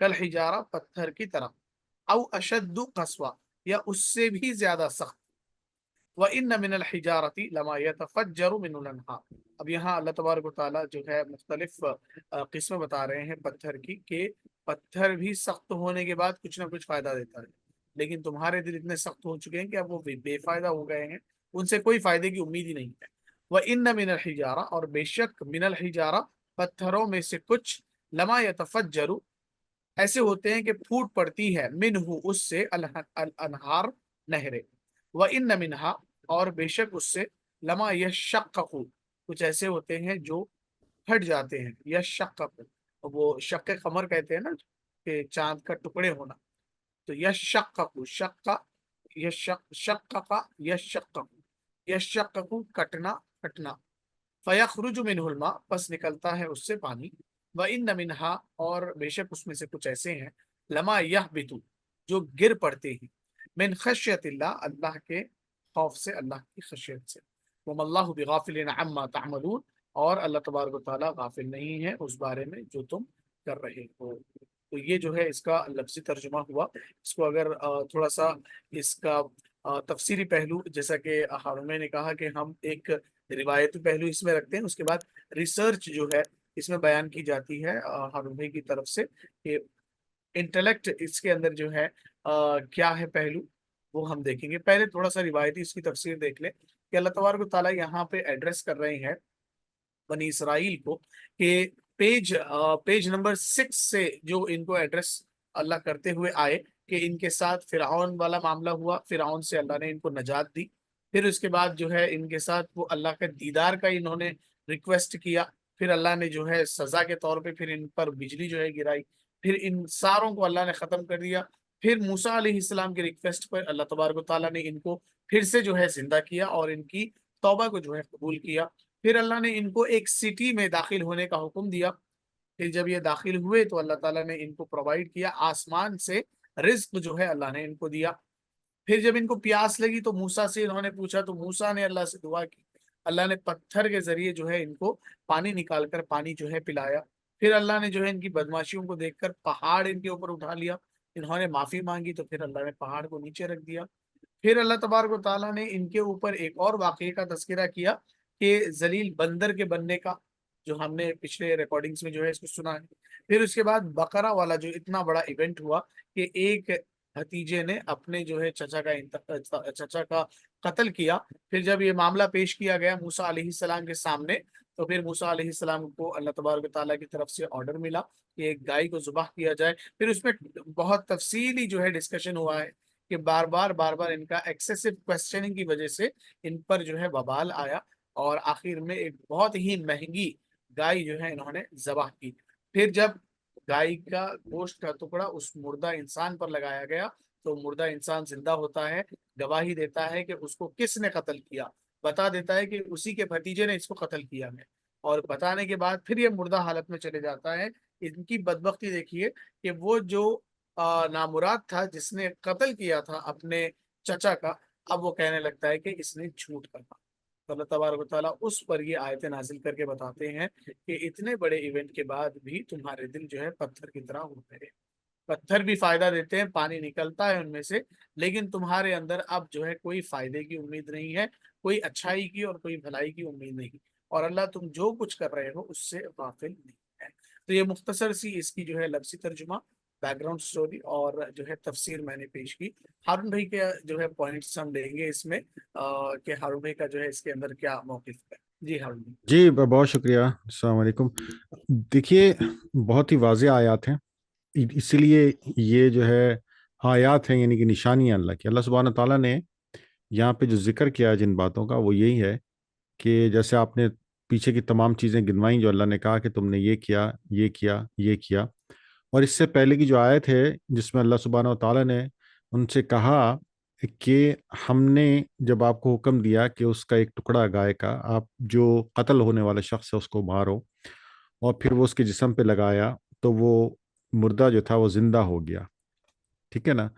کل حجارہ پتھر کی طرح، او اشد قسوہ یا اس سے بھی زیادہ سخت، وَإِنَّ مِنَ الْحِجَارَةِ لَمَا يَتَفَجَّرُ مِنْهُ الْأَنْهَارُ۔ اب یہاں اللہ تبارک و تعالیٰ جو ہے مختلف قسمیں بتا رہے ہیں پتھر کی، کہ پتھر بھی سخت ہونے کے بعد کچھ نہ کچھ فائدہ دیتا ہے، لیکن تمہارے دل اتنے سخت ہو چکے ہیں کہ اب وہ بے فائدہ ہو گئے ہیں، ان سے کوئی فائدے کی امید ہی نہیں ہے۔ وَإِنَّ مِنَ الْحِجَارَةِ، اور بے شک من الحجارہ پتھروں میں سے کچھ، لما یتفجر ایسے ہوتے ہیں کہ پھوٹ پڑتی ہے، منہ اس سے، الانہار نہریں، وَإِنَّ مِنْهَا، اور بے شک اس سے، لما یشقق کچھ ایسے ہوتے ہیں جو پھٹ جاتے ہیں، یشقق وہ شق قمر کہتے ہیں نا، کہ چاند کا ٹکڑے ہونا، تو یشقق شق شقق یشقق یشقق کٹنا کٹنا، فیخرج منہ الماء پس نکلتا ہے اس سے پانی، وَإِنَّ مِنْهَا اور بے شک اس میں سے کچھ ایسے ہیں، لما یہبط جو گر پڑتے ہیں، من خشیت اللہ اللہ کے خوف سے، اللہ کی خشیت سے، وَمَا اللَّهُ بِغَافِلٍ عَمَّا تَعْمَلُونَ اور اللہ تبارک و تعالیٰ غافل نہیں ہے اس بارے میں جو تم کر رہے ہو۔ تو یہ جو ہے اس کا لفظی ترجمہ ہوا۔ اس کو اگر تھوڑا سا اس کا تفسیری پہلو، جیسا کہ ہارون بھائی نے کہا کہ ہم ایک روایتی پہلو اس میں رکھتے ہیں، اس کے بعد ریسرچ جو ہے اس میں بیان کی جاتی ہے ہارون بھائی کی طرف سے، کہ انٹلیکٹ اس کے اندر جو ہے کیا ہے پہلو، وہ ہم دیکھیں گے۔ پہلے تھوڑا سا روایتی اس کی تفسیر دیکھ لیں کہ اللہ تبارک و تعالیٰ یہاں پہ ایڈریس کر رہے ہیں بنی اسرائیل کو، کہ پیج نمبر 6 سے جو ان کو ایڈریس اللہ کرتے ہوئے آئے، کہ ان کے ساتھ فرعون والا معاملہ ہوا، فرعون سے اللہ نے ان کو نجات دی، پھر اس کے بعد جو ہے ان کے ساتھ وہ اللہ کے دیدار کا انہوں نے ریکویسٹ کیا، پھر اللہ نے جو ہے سزا کے طور پہ پھر ان پر بجلی جو ہے گرائی، پھر ان ساروں کو اللہ نے ختم کر دیا، پھر موسیٰ علیہ السلام کے ریکویسٹ پر اللہ تبارک و تعالیٰ نے ان کو پھر سے جو ہے زندہ کیا اور ان کی توبہ کو جو ہے قبول کیا، پھر اللہ نے ان کو ایک سٹی میں داخل ہونے کا حکم دیا، پھر جب یہ داخل ہوئے تو اللہ تعالیٰ نے ان کو پرووائڈ کیا، آسمان سے رزق جو ہے اللہ نے ان کو دیا، پھر جب ان کو پیاس لگی تو موسیٰ سے انہوں نے پوچھا، تو موسیٰ نے اللہ سے دعا کی، اللہ نے پتھر کے ذریعے جو ہے ان کو پانی نکال کر پانی جو ہے پلایا، پھر اللہ نے جو ہے ان کی بدماشیوں کو دیکھ کر پہاڑ ان کے اوپر اٹھا لیا، انہوں نے معافی مانگی تو پھر اللہ نے پہاڑ کو نیچے رکھ دیا، پھر اللہ تبارک و تعالیٰ نے ان کے اوپر ایک اور واقعے کا تذکرہ کیا کہ ذلیل بندر کے بننے کا، جو ہم نے پچھلے ریکارڈنگز میں جو ہے اس کو سنا ہے، پھر اس کے بعد بقرہ والا جو اتنا بڑا ایونٹ ہوا کہ ایک بھتیجے نے اپنے جو ہے چچا کا قتل کیا، پھر جب یہ معاملہ پیش کیا گیا موسیٰ علیہ السلام کے سامنے، تو پھر موسیٰ علیہ السلام کو اللہ تبارک و تعالیٰ کی طرف سے آرڈر ملا کہ ایک گائے کو ذبح کیا جائے، پھر اس میں بہت تفصیلی جو ہے ڈسکشن ہوا ہے کہ بار بار ان کا ایکسیسو کوسچننگ کی وجہ سے ان پر جو ہے وبال آیا، اور آخر میں ایک بہت ہی مہنگی گائے جو ہے انہوں نے ذبح کی، پھر جب گائے کا گوشت کا ٹکڑا اس مردہ انسان پر لگایا گیا تو مردہ انسان زندہ ہوتا ہے، گواہی دیتا ہے کہ اس کو کس نے قتل کیا، بتا دیتا ہے کہ اسی کے بھتیجے نے اس کو قتل کیا ہے، اور بتانے کے بعد پھر یہ مردہ حالت میں چلے جاتا ہے۔ ان کی بدبختی دیکھیے کہ وہ جو نامراد تھا جس نے قتل کیا تھا اپنے چچا کا، اب وہ کہنے لگتا ہے کہ اس نے جھوٹ کہا۔ اللہ تبارک و تعالیٰ اس پر یہ آیتیں نازل کر کے بتاتے ہیں کہ اتنے بڑے ایونٹ کے بعد بھی تمہارے دل جو ہے پتھر کی طرح ہو گئے، پتھر بھی فائدہ دیتے ہیں، پانی نکلتا ہے ان میں سے، لیکن تمہارے اندر اب جو ہے کوئی فائدے کی امید نہیں ہے، کوئی اچھائی کی اور کوئی بھلائی کی امید نہیں، اور اللہ تم جو کچھ کر رہے ہو اس سے غافل نہیں ہے۔ تو یہ مختصر سی اس کی جو ہے لفظی ترجمہ، بیک گراؤنڈ سٹوری اور جو ہے تفسیر میں نے پیش کی۔ ہارون بھائی کے جو ہے پوائنٹس ہم لیں گے اس میں، کہ ہارون بھائی کا جو ہے اس کے اندر کیا موقف ہے۔ جی ہارون بھائی۔ جی بہت شکریہ، السلام علیکم۔ دیکھیے بہت ہی واضح آیات ہیں، اسی لیے یہ جو ہے آیات ہیں، یعنی کہ نشانیاں اللہ کی۔ اللہ سبحانہ تعالیٰ نے یہاں پہ جو ذکر کیا جن باتوں کا، وہ یہی ہے کہ جیسے آپ نے پیچھے کی تمام چیزیں گنوائیں جو اللہ نے کہا کہ تم نے یہ کیا، یہ کیا، یہ کیا، اور اس سے پہلے کی جو آیت ہے جس میں اللہ سبحانہ تعالیٰ نے ان سے کہا کہ ہم نے جب آپ کو حکم دیا کہ اس کا ایک ٹکڑا گائے کا، آپ جو قتل ہونے والا شخص ہے اس کو مارو، اور پھر وہ اس کے جسم پہ لگایا تو وہ مردہ جو تھا وہ زندہ ہو گیا، ٹھیک ہے نا؟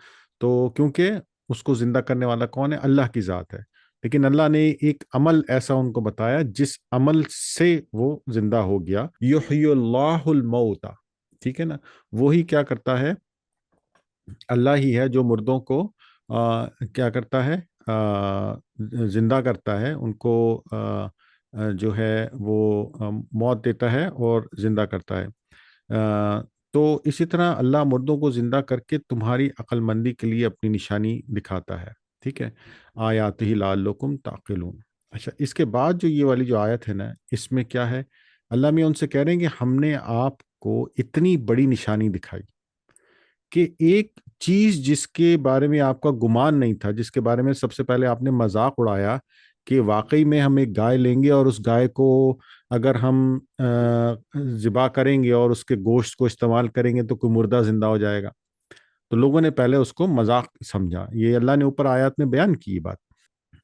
تو کیونکہ اس کو زندہ کرنے والا کون ہے؟ اللہ کی ذات ہے، لیکن اللہ نے ایک عمل ایسا ان کو بتایا جس عمل سے وہ زندہ ہو گیا۔ یحیی اللہ الموتى، ٹھیک ہے نا. وہی کیا کرتا ہے, اللہ ہی ہے جو مردوں کو کیا کرتا ہے, زندہ کرتا ہے, ان کو جو ہے وہ موت دیتا ہے اور زندہ کرتا ہے. تو اسی طرح اللہ مردوں کو زندہ کر کے تمہاری عقل مندی کے لیے اپنی نشانی دکھاتا ہے. ٹھیک ہے, آیاتہ لعلکم تعقلون. اچھا, اس کے بعد جو یہ والی جو آیت ہے نا, اس میں کیا ہے, اللہ میں ان سے کہہ رہے ہیں کہ ہم نے آپ کو اتنی بڑی نشانی دکھائی کہ ایک چیز جس کے بارے میں آپ کا گمان نہیں تھا, جس کے بارے میں سب سے پہلے آپ نے مذاق اڑایا کہ واقعی میں ہم ایک گائے لیں گے اور اس گائے کو اگر ہم ذبح کریں گے اور اس کے گوشت کو استعمال کریں گے تو کوئی مردہ زندہ ہو جائے گا. تو لوگوں نے پہلے اس کو مذاق سمجھا. یہ اللہ نے اوپر آیات میں بیان کی بات.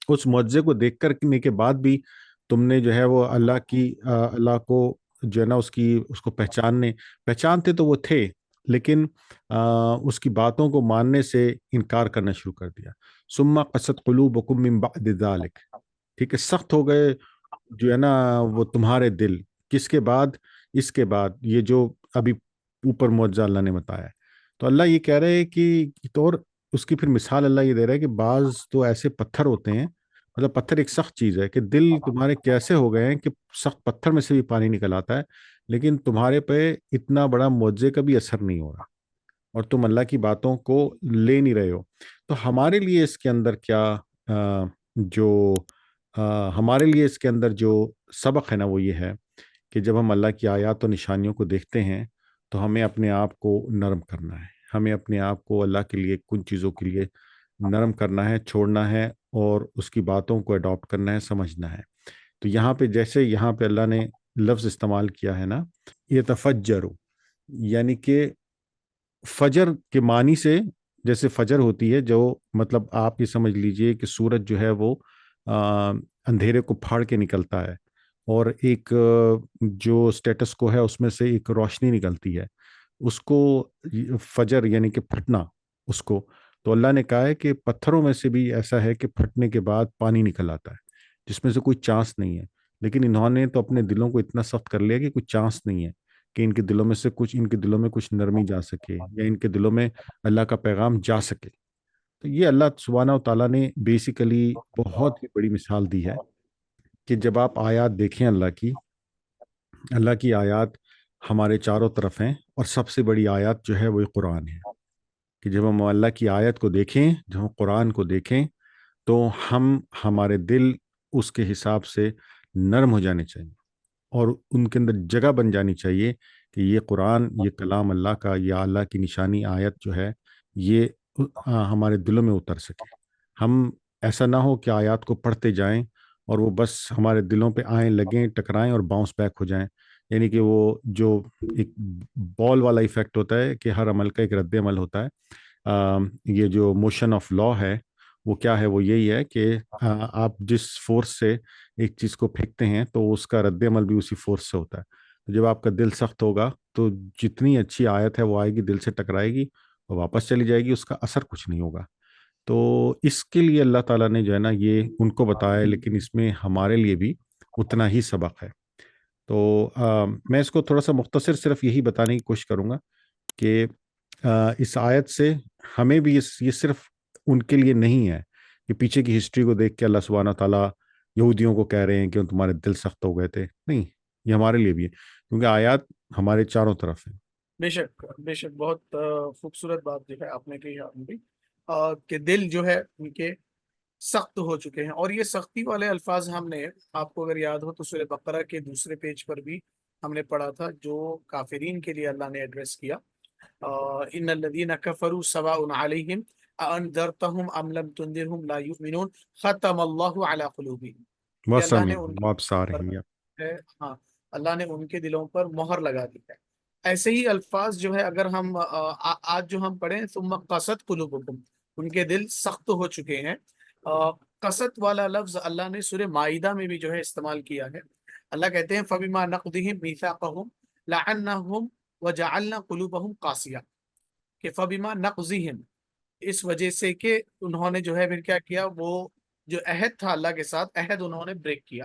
اس معجزے کو دیکھ کرنے کے بعد بھی تم نے جو ہے وہ اللہ کو جو ہے نا اس کو پہچانتے تو وہ تھے, لیکن اس کی باتوں کو ماننے سے انکار کرنا شروع کر دیا. ثم قست قلوبکم من بعد ذلک. ٹھیک ہے, سخت ہو گئے جو ہے نا وہ تمہارے دل. کس کے بعد؟ اس کے بعد یہ جو ابھی اوپر معجزہ اللہ نے بتایا ہے. تو اللہ یہ کہہ رہے ہیں کہ اور اس کی پھر مثال اللہ یہ دے رہا ہے کہ بعض تو ایسے پتھر ہوتے ہیں, مطلب پتھر ایک سخت چیز ہے, کہ دل تمہارے کیسے ہو گئے ہیں کہ سخت پتھر میں سے بھی پانی نکل آتا ہے, لیکن تمہارے پہ اتنا بڑا معجزے کا بھی اثر نہیں ہو رہا اور تم اللہ کی باتوں کو لے نہیں رہے ہو. تو ہمارے لیے اس کے اندر کیا ہمارے لیے اس کے اندر جو سبق ہے نا, وہ یہ ہے کہ جب ہم اللہ کی آیات و نشانیوں کو دیکھتے ہیں تو ہمیں اپنے آپ کو نرم کرنا ہے. ہمیں اپنے آپ کو اللہ کے لیے کن چیزوں کے لیے نرم کرنا ہے, چھوڑنا ہے اور اس کی باتوں کو اڈاپٹ کرنا ہے, سمجھنا ہے. تو یہاں پہ جیسے یہاں پہ اللہ نے لفظ استعمال کیا ہے نا, یتفجر, یعنی کہ فجر کے معنی سے, جیسے فجر ہوتی ہے جو مطلب آپ یہ سمجھ لیجئے کہ سورج جو ہے وہ اندھیرے کو پھاڑ کے نکلتا ہے اور ایک جو سٹیٹس کو ہے اس میں سے ایک روشنی نکلتی ہے, اس کو فجر یعنی کہ پھٹنا اس کو. تو اللہ نے کہا ہے کہ پتھروں میں سے بھی ایسا ہے کہ پھٹنے کے بعد پانی نکل آتا ہے جس میں سے کوئی چانس نہیں ہے, لیکن انہوں نے تو اپنے دلوں کو اتنا سخت کر لیا کہ کوئی چانس نہیں ہے کہ ان کے دلوں میں سے ان کے دلوں میں کچھ نرمی جا سکے یا ان کے دلوں میں اللہ کا پیغام جا سکے. تو یہ اللہ سبحانہ و تعالیٰ نے بیسیکلی بہت ہی بڑی مثال دی ہے کہ جب آپ آیات دیکھیں اللہ کی آیات ہمارے چاروں طرف ہیں, اور سب سے بڑی آیات جو ہے وہ قرآن ہے. کہ جب ہم اللہ کی آیت کو دیکھیں, جب ہم قرآن کو دیکھیں, تو ہمارے دل اس کے حساب سے نرم ہو جانے چاہیے اور ان کے اندر جگہ بن جانی چاہیے کہ یہ قرآن, یہ کلام اللہ کا, یا اللہ کی نشانی آیت جو ہے یہ ہمارے دلوں میں اتر سکے. ہم ایسا نہ ہو کہ آیات کو پڑھتے جائیں اور وہ بس ہمارے دلوں پہ آئیں, لگیں, ٹکرائیں اور باؤنس بیک ہو جائیں. یعنی کہ وہ جو ایک بال والا ایفیکٹ ہوتا ہے کہ ہر عمل کا ایک رد عمل ہوتا ہے. یہ جو موشن آف لا ہے وہ کیا ہے, وہ یہی ہے کہ آپ جس فورس سے ایک چیز کو پھینکتے ہیں تو اس کا رد عمل بھی اسی فورس سے ہوتا ہے. جب آپ کا دل سخت ہوگا تو جتنی اچھی آیت ہے وہ آئے گی, دل سے ٹکرائے گی اور واپس چلی جائے گی, اس کا اثر کچھ نہیں ہوگا. تو اس کے لیے اللہ تعالیٰ نے جو ہے نا یہ ان کو بتایا ہے, لیکن اس میں ہمارے لیے بھی اتنا ہی سبق ہے. تو میں اس کو تھوڑا سا مختصر صرف یہی بتانے کی کوشش کروں گا کہ اس آیت سے ہمیں بھی یہ صرف ان کے لیے نہیں ہے کہ پیچھے کی ہسٹری کو دیکھ کے اللہ سبحانہ تعالیٰ یہودیوں کو کہہ رہے ہیں کہ تمہارے دل سخت ہو گئے تھے. نہیں, یہ ہمارے لیے بھی ہے کیونکہ آیات ہمارے چاروں طرف ہیں. بے شک بے شک, بہت خوبصورت بات جو ہے آپ نے کہی آپ بھی, کہ دل جو ہے ان کے سخت ہو چکے ہیں. اور یہ سختی والے الفاظ ہم نے, آپ کو اگر یاد ہو تو سورہ بقرہ کے دوسرے پیج پر بھی ہم نے پڑھا تھا, جو کافرین کے لیے اللہ نے ایڈریس کیا, ان الذین کفروا سواء علیہم اانذرتہم ام لم تنذرہم لا یؤمنون ختم اللہ علی قلوبہم. کہ اللہ نے ان واپس آ رہی ہے, ہاں, اللہ نے ان کے دلوں پر مہر لگا دی ہے. ایسے ہی الفاظ جو ہے اگر ہم آج جو ہم پڑھیں ثم قست قلوبکم, ان کے دل سخت ہو چکے ہیں. قست والا لفظ اللہ نے سورہ مائدہ میں بھی جو ہے استعمال کیا ہے. اللہ کہتے ہیں فبما نقضهم میثاقهم لعناهم وجعلنا قلوبهم قاسیہ, کہ فبما نقضهم, اس وجہ سے کہ انہوں نے جو ہے پھر کیا کیا, وہ جو عہد تھا اللہ کے ساتھ, عہد انہوں نے بریک کیا.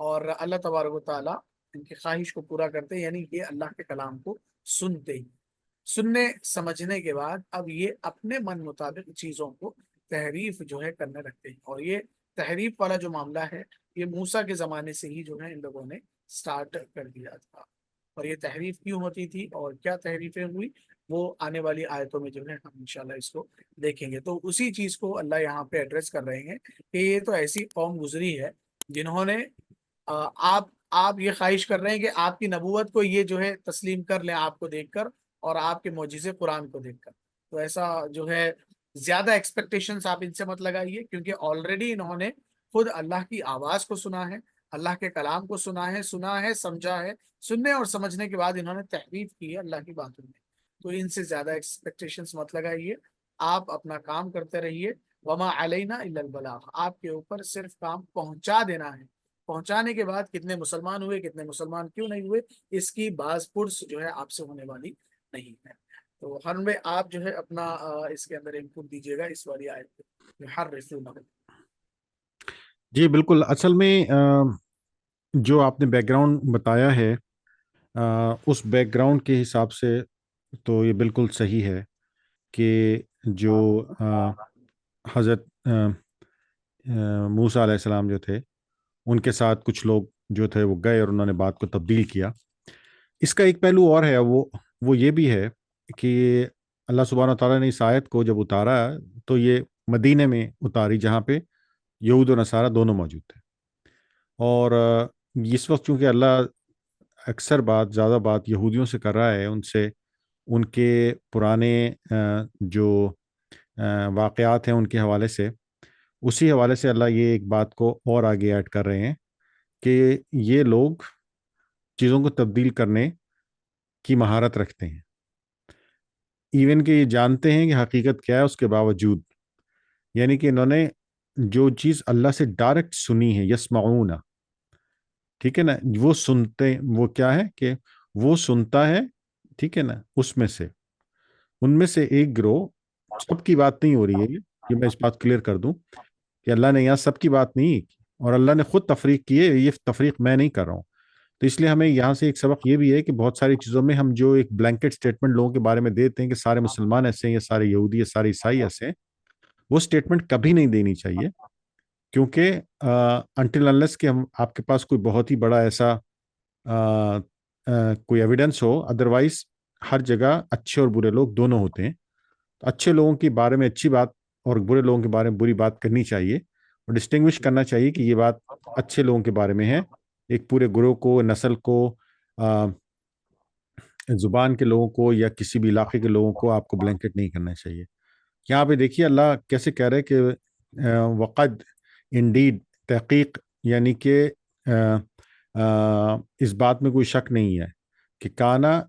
اور اللہ تبارک و تعالیٰ ان کی خواہش کو پورا کرتے ہیں، یعنی یہ اللہ کے کلام کو سنتے ہی، سننے سمجھنے کے بعد اب یہ اپنے من مطابق چیزوں کو تحریف جو ہے کرنے لگتے ہیں. اور یہ تحریف والا جو معاملہ ہے یہ موسیٰ کے زمانے سے ہی جو ہے ان لوگوں نے سٹارٹ کر دیا تھا. اور یہ تحریف کیوں ہوتی تھی اور کیا تحریفیں ہوئی وہ آنے والی آیتوں میں جو ہے ہم انشاءاللہ اس کو دیکھیں گے. تو اسی چیز کو اللہ یہاں پہ ایڈریس کر رہے ہیں کہ یہ تو ایسی قوم گزری ہے جنہوں نے آپ یہ خواہش کر رہے ہیں کہ آپ کی نبوت کو یہ جو ہے تسلیم کر لیں آپ کو دیکھ کر اور آپ کے معجزے قرآن کو دیکھ کر. تو ایسا جو ہے زیادہ ایکسپیکٹیشنز آپ ان سے مت لگائیے، کیونکہ آلریڈی انہوں نے خود اللہ کی آواز کو سنا ہے، اللہ کے کلام کو سنا ہے، سمجھا ہے. سننے اور سمجھنے کے بعد انہوں نے تحریف کی ہے اللہ کی باتوں میں. تو ان سے زیادہ ایکسپیکٹیشنز مت لگائیے، آپ اپنا کام کرتے رہیے. وما علینا الا البلاغ، آپ کے اوپر صرف کام پہنچا دینا ہے. پہنچانے کے بعد کتنے مسلمان ہوئے کتنے مسلمان کیوں نہیں ہوئے اس کی باز پرس جو ہے آپ سے ہونے والی نہیں ہے. تو ہر میں آپ جو ہے اپنا اس کے اندر انپٹ دیجیے گا اس والی آیت پہ. ہر رسول جی بالکل. اصل میں جو آپ نے بیک گراؤنڈ بتایا ہے اس بیک گراؤنڈ کے حساب سے تو یہ بالکل صحیح ہے کہ جو حضرت موسیٰ علیہ السلام جو تھے ان کے ساتھ کچھ لوگ جو تھے وہ گئے اور انہوں نے بات کو تبدیل کیا. اس کا ایک پہلو اور ہے، وہ یہ بھی ہے کہ اللہ سبحانہ تعالیٰ نے اس آیت کو جب اتارا تو یہ مدینے میں اتاری جہاں پہ یہود و نصارہ دونوں موجود تھے. اور اس وقت چونکہ اللہ اکثر زیادہ بات یہودیوں سے کر رہا ہے، ان سے ان کے پرانے جو واقعات ہیں ان کے حوالے سے، اسی حوالے سے اللہ یہ ایک بات کو اور آگے ایڈ کر رہے ہیں کہ یہ لوگ چیزوں کو تبدیل کرنے کی مہارت رکھتے ہیں، ایون کہ یہ جانتے ہیں کہ حقیقت کیا ہے اس کے باوجود. یعنی کہ انہوں نے جو چیز اللہ سے ڈائریکٹ سنی ہے، یسمعون، ٹھیک ہے نا، وہ سنتے، وہ کیا ہے کہ وہ سنتا ہے، ٹھیک ہے نا. اس میں سے ان میں سے ایک گروہ، سب کی بات نہیں ہو رہی ہے یہ میں اس بات کلیئر کر دوں کہ اللہ نے یہاں سب کی بات نہیں کی اور اللہ نے خود تفریق کی ہے، یہ تفریق میں نہیں کر رہا ہوں. تو اس لیے ہمیں یہاں سے ایک سبق یہ بھی ہے کہ بہت ساری چیزوں میں ہم جو ایک بلینکٹ سٹیٹمنٹ لوگوں کے بارے میں دیتے ہیں کہ سارے مسلمان ایسے ہیں یا سارے یہودی یا سارے عیسائی ایسے ہیں، وہ سٹیٹمنٹ کبھی نہیں دینی چاہیے. کیونکہ انٹل انلیس کہ آپ کے پاس کوئی بہت ہی بڑا ایسا کوئی ایویڈنس ہو، ادروائز ہر جگہ اچھے اور برے لوگ دونوں ہوتے ہیں. اچھے لوگوں کے بارے میں اچھی بات اور برے لوگوں کے بارے میں بری بات کرنی چاہیے اور ڈسٹنگوش کرنا چاہیے کہ یہ بات اچھے لوگوں کے بارے میں ہے. ایک پورے گروہ کو، نسل کو، زبان کے لوگوں کو یا کسی بھی علاقے کے لوگوں کو آپ کو بلینکٹ نہیں کرنا چاہیے. یہاں پہ دیکھیے اللہ کیسے کہہ رہے کہ وقد انڈیڈ، تحقیق، یعنی کہ اس بات میں کوئی شک نہیں ہے کہ کانا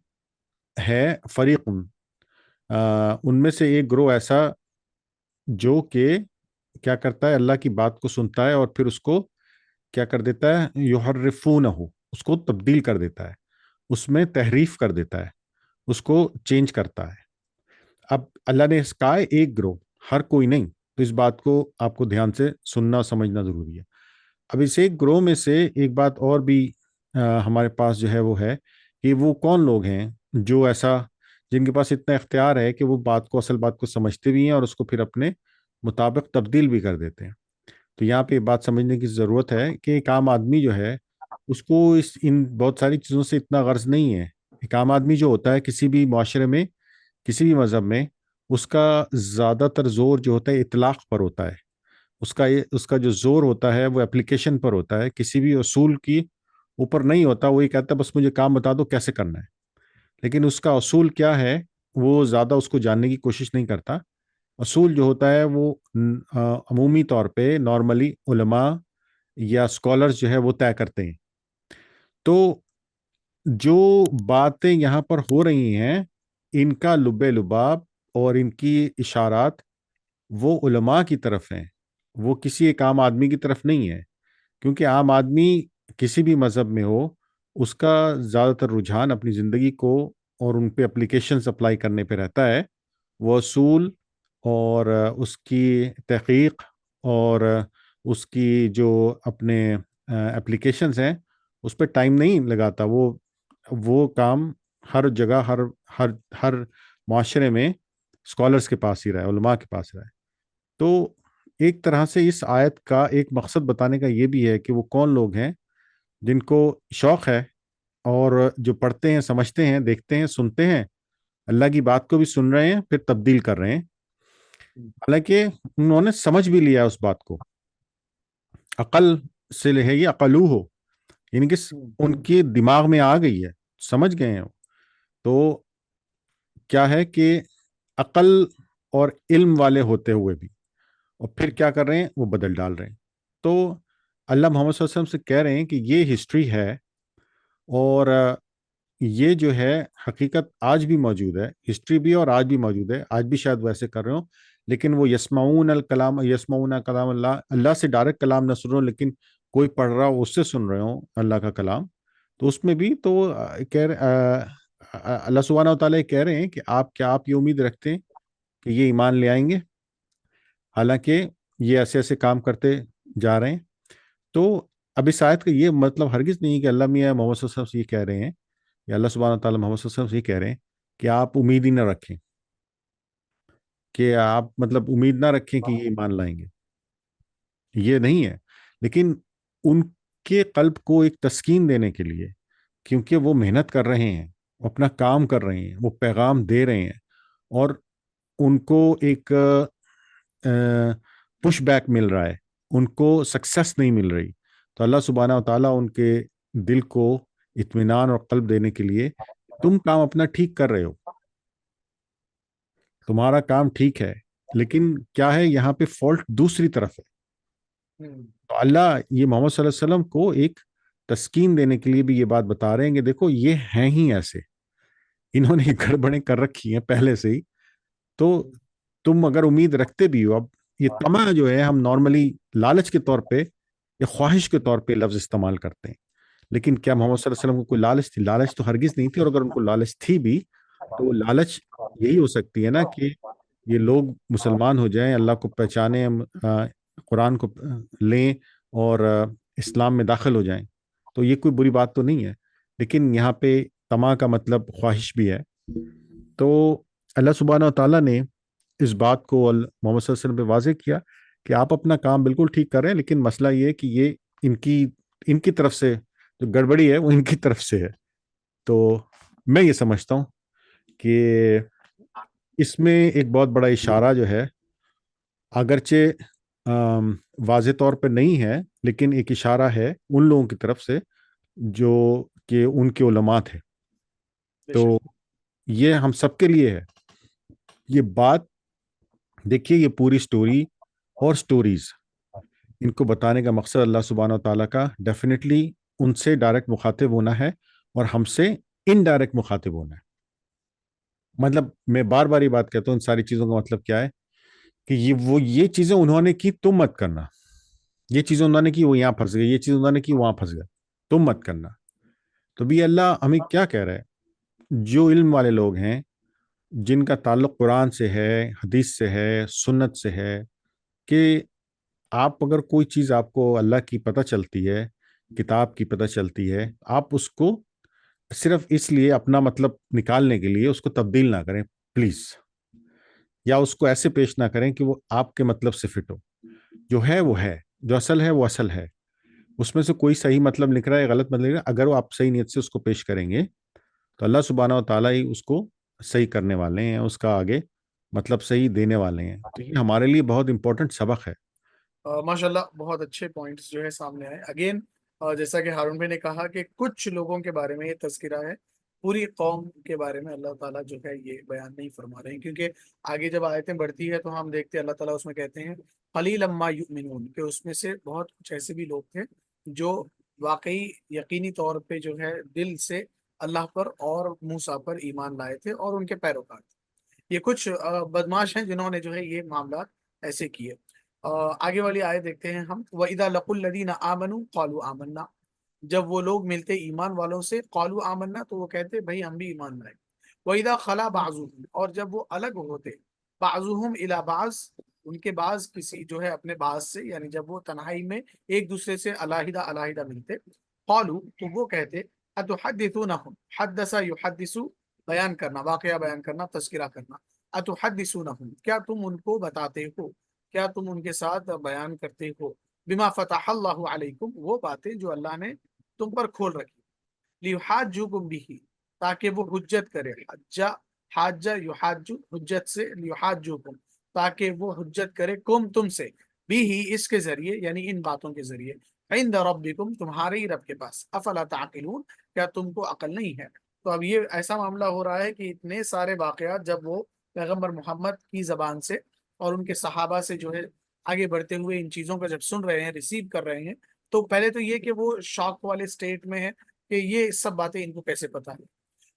ہے فریق، ان میں سے ایک گروہ ایسا جو کہ کیا کرتا ہے، اللہ کی بات کو سنتا ہے اور پھر اس کو کیا کر دیتا ہے، یحرفونہ، اس کو تبدیل کر دیتا ہے، اس میں تحریف کر دیتا ہے، اس کو چینج کرتا ہے. اب اللہ نے اس کا ایک گروہ، ہر کوئی نہیں، تو اس بات کو آپ کو دھیان سے سننا سمجھنا ضروری ہے. اب اس ایک گروہ میں سے ایک بات اور بھی ہمارے پاس جو ہے وہ ہے کہ وہ کون لوگ ہیں جو ایسا، جن کے پاس اتنا اختیار ہے کہ وہ بات کو، اصل بات کو سمجھتے بھی ہیں اور اس کو پھر اپنے مطابق تبدیل بھی کر دیتے ہیں. تو یہاں پہ بات سمجھنے کی ضرورت ہے کہ ایک عام آدمی جو ہے اس کو ان بہت ساری چیزوں سے اتنا غرض نہیں ہے. ایک عام آدمی جو ہوتا ہے کسی بھی معاشرے میں، کسی بھی مذہب میں، اس کا زیادہ تر زور جو ہوتا ہے اطلاق پر ہوتا ہے. اس کا جو زور ہوتا ہے وہ اپلیکیشن پر ہوتا ہے، کسی بھی اصول کی اوپر نہیں ہوتا. وہ یہ کہتا ہے بس مجھے کام بتا دو کیسے کرنا ہے، لیکن اس کا اصول کیا ہے وہ زیادہ اس کو جاننے کی کوشش نہیں کرتا. اصول جو ہوتا ہے وہ عمومی طور پہ نارملی علماء یا اسکالرز جو ہے وہ طے کرتے ہیں. تو جو باتیں یہاں پر ہو رہی ہیں، ان کا لب لباب اور ان کی اشارات وہ علماء کی طرف ہیں، وہ کسی ایک عام آدمی کی طرف نہیں ہے. کیونکہ عام آدمی کسی بھی مذہب میں ہو، اس کا زیادہ تر رجحان اپنی زندگی کو اور ان پہ اپلیکیشنز اپلائی کرنے پہ رہتا ہے. وہ اصول اور اس کی تحقیق اور اس کی جو اپنے اپلیکیشنز ہیں اس پہ ٹائم نہیں لگاتا. وہ کام ہر جگہ ہر معاشرے میں اسکالرس کے پاس ہی رہا ہے, علماء کے پاس رہا ہے. تو ایک طرح سے اس آیت کا ایک مقصد بتانے کا یہ بھی ہے کہ وہ کون لوگ ہیں جن کو شوق ہے اور جو پڑھتے ہیں, سمجھتے ہیں, دیکھتے ہیں, سنتے ہیں, اللہ کی بات کو بھی سن رہے ہیں, پھر تبدیل کر رہے ہیں. حالانکہ انہوں نے سمجھ بھی لیا اس بات کو, عقل سے ہے یہ عقلو ہو, یعنی کہ ان کے دماغ میں آ گئی ہے, سمجھ گئے ہیں. تو کیا ہے کہ عقل اور علم والے ہوتے ہوئے بھی اور پھر کیا کر رہے ہیں, وہ بدل ڈال رہے ہیں. تو اللہ محمد صلی اللہ علیہ وسلم سے کہہ رہے ہیں کہ یہ ہسٹری ہے اور یہ جو ہے حقیقت آج بھی موجود ہے, ہسٹری بھی اور آج بھی موجود ہے. آج بھی شاید ویسے کر رہے ہوں, لیکن وہ یسمعون کلام اللہ, اللہ سے ڈائریکٹ کلام نہ سن رہے ہوں, لیکن کوئی پڑھ رہا ہو اس سے سن رہے ہوں اللہ کا کلام. تو اس میں بھی تو اللہ سبحانہ و تعالیٰ کہہ رہے ہیں کہ آپ یہ امید رکھتے ہیں کہ یہ ایمان لے آئیں گے, حالانکہ یہ ایسے ایسے کام کرتے جا رہے ہیں. تو اب اس آیت کا یہ مطلب ہرگز نہیں کہ اللہ میاں محمد صلی اللہ علیہ وسلم سے یہ کہہ رہے ہیں یا اللہ سبحانہ تعالیٰ محمد صلی اللہ علیہ وسلم سے یہ کہہ رہے ہیں کہ آپ امید ہی نہ رکھیں, کہ آپ مطلب امید نہ رکھیں کہ یہ ایمان لائیں گے, یہ نہیں ہے. لیکن ان کے قلب کو ایک تسکین دینے کے لیے, کیونکہ وہ محنت کر رہے ہیں, وہ اپنا کام کر رہے ہیں, وہ پیغام دے رہے ہیں اور ان کو ایک پش بیک مل رہا ہے, ان کو سکسیس نہیں مل رہی, تو اللہ سبحانہ و تعالیٰ ان کے دل کو اطمینان اور قلب دینے کے لیے, تم کام اپنا ٹھیک کر رہے ہو, تمہارا کام ٹھیک ہے, لیکن کیا ہے یہاں پہ فالٹ دوسری طرف ہے. تو اللہ یہ محمد صلی اللہ علیہ وسلم کو ایک تسکین دینے کے لیے بھی یہ بات بتا رہے ہیں کہ دیکھو یہ ہیں ہی ایسے, انہوں نے گڑبڑیں کر رکھی ہیں پہلے سے ہی. تو تم اگر امید رکھتے بھی ہو, اب یہ طمع جو ہے ہم نارملی لالچ کے طور پہ یا خواہش کے طور پہ لفظ استعمال کرتے ہیں, لیکن کیا محمد صلی اللہ علیہ وسلم کو کوئی لالچ تھی؟ لالچ تو ہرگز نہیں تھی. اور اگر ان کو لالچ تھی بھی تو وہ لالچ یہی ہو سکتی ہے نا کہ یہ لوگ مسلمان ہو جائیں, اللہ کو پہچانیں, قرآن کو لیں اور اسلام میں داخل ہو جائیں, تو یہ کوئی بری بات تو نہیں ہے. لیکن یہاں پہ طمع کا مطلب خواہش بھی ہے. تو اللہ سبحانہ و تعالیٰ نے اس بات کو محمد صلی اللہ علیہ وسلم پہ واضح کیا کہ آپ اپنا کام بالکل ٹھیک کر رہے ہیں, لیکن مسئلہ یہ ہے کہ یہ ان کی طرف سے جو گڑبڑی ہے وہ ان کی طرف سے ہے. تو میں یہ سمجھتا ہوں کہ اس میں ایک بہت بڑا اشارہ جو ہے, اگرچہ واضح طور پہ نہیں ہے, لیکن ایک اشارہ ہے ان لوگوں کی طرف سے جو کہ ان کے علماء تھے. تو یہ ہم سب کے لیے ہے یہ بات. دیکھیے یہ پوری سٹوری اور سٹوریز ان کو بتانے کا مقصد اللہ سبحانہ و تعالیٰ کا ڈیفینیٹلی ان سے ڈائریکٹ مخاطب ہونا ہے اور ہم سے انڈائریکٹ مخاطب ہونا ہے. مطلب میں بار بار یہ بات کہتا ہوں, ان ساری چیزوں کا مطلب کیا ہے کہ یہ چیزیں انہوں نے کی, تم مت کرنا. یہ چیزیں انہوں نے کی, وہ یہاں پھنس گئے, یہ چیز انہوں نے کی, وہاں پھنس گئے, تم مت کرنا. تو بھی اللہ ہمیں کیا کہہ رہا ہے, جو علم والے لوگ ہیں جن کا تعلق قرآن سے ہے, حدیث سے ہے, سنت سے ہے, کہ آپ اگر کوئی چیز آپ کو اللہ کی پتہ چلتی ہے, کتاب کی پتہ چلتی ہے, آپ اس کو صرف اس لیے اپنا مطلب نکالنے کے لیے اس کو تبدیل نہ کریں پلیز, یا اس کو ایسے پیش نہ کریں کہ وہ آپ کے مطلب سے فٹ ہو. جو ہے وہ ہے, جو اصل ہے وہ اصل ہے. اس میں سے کوئی صحیح مطلب نکل رہا ہے, غلط مطلب نکل رہا ہے, اگر وہ آپ صحیح نیت سے اس کو پیش کریں گے تو اللہ سبحانہ و تعالیٰ ہی اس کو صحیح کرنے والے ہیں, اس کا آگے مطلب صحیح دینے والے ہیں. تو یہ ہمارے لیے بہت امپورٹنٹ سبق ہے. ماشاءاللہ بہت اچھے پوائنٹس جو ہے سامنے آئے. اگین جیسا کہ ہارون بھائی نے کہا کہ کچھ لوگوں کے بارے میں یہ تذکرہ ہے, پوری قوم کے بارے میں اللہ تعالیٰ جو ہے یہ بیان نہیں فرما رہے ہیں, کیونکہ آگے جب آیتیں بڑھتی ہے تو ہم دیکھتے ہیں اللہ تعالیٰ اس میں کہتے ہیں قلیلا ما یؤمنون, کہ اس میں سے بہت کچھ ایسے بھی لوگ تھے جو واقعی یقینی طور پہ جو ہے دل سے اللہ پر اور موسیٰ پر ایمان لائے تھے اور ان کے پیروکار تھے. یہ کچھ بدماش ہیں جنہوں نے جو ہے یہ معاملات ایسے کیے. آگے والی آیت دیکھتے ہیں ہم. وَإِذَا لَقُوا الَّذِينَ آمَنُوا قَالُوا آمَنَّا, جب وہ لوگ ملتے ایمان والوں سے, قالوا آمنا, تو وہ کہتے بھائی ہم بھی ایمان لائے. وَإِذَا خَلَا بَعْضُهُمْ, اور جب وہ الگ ہوتے, بَعْضُهُمْ إِلَى بَعْضٍ, ان کے بعض کسی جو ہے اپنے بعض سے، یعنی جب وہ تنہائی میں ایک دوسرے سے علیحدہ علیحدہ ملتے، قالو تو وہ کہتے، اتحدثونہم، حدث یحدث بیان کرنا، واقعہ بیان کرنا، تذکرہ کرنا، اتحدثونہم کیا تم ان کو بتاتے ہو، کیا تم ان کے ساتھ بیان کرتے ہو، بما فتح اللہ علیکم وہ باتیں جو اللہ نے تم پر کھول رکھی، لیحاجوکم بھی تاکہ وہ حجت کرے، حاجہ یحاج حجت سے، لیحاجوکم تاکہ وہ حجت کرے کم تم سے، بھی ہی اس کے ذریعے یعنی ان باتوں کے ذریعے، عند ربکم تمہارے ہی رب کے پاس، افلا تعقلون کیا تم کو عقل نہیں ہے۔ تو اب یہ ایسا معاملہ ہو رہا ہے کہ اتنے سارے واقعات جب وہ پیغمبر محمد کی زبان سے اور ان کے صحابہ سے جو ہے آگے بڑھتے ہوئے ان چیزوں کو جب سن رہے ہیں، ریسیو کر رہے ہیں، تو پہلے تو یہ کہ وہ شاک والے سٹیٹ میں ہے کہ یہ سب باتیں ان کو کیسے پتہ ہے۔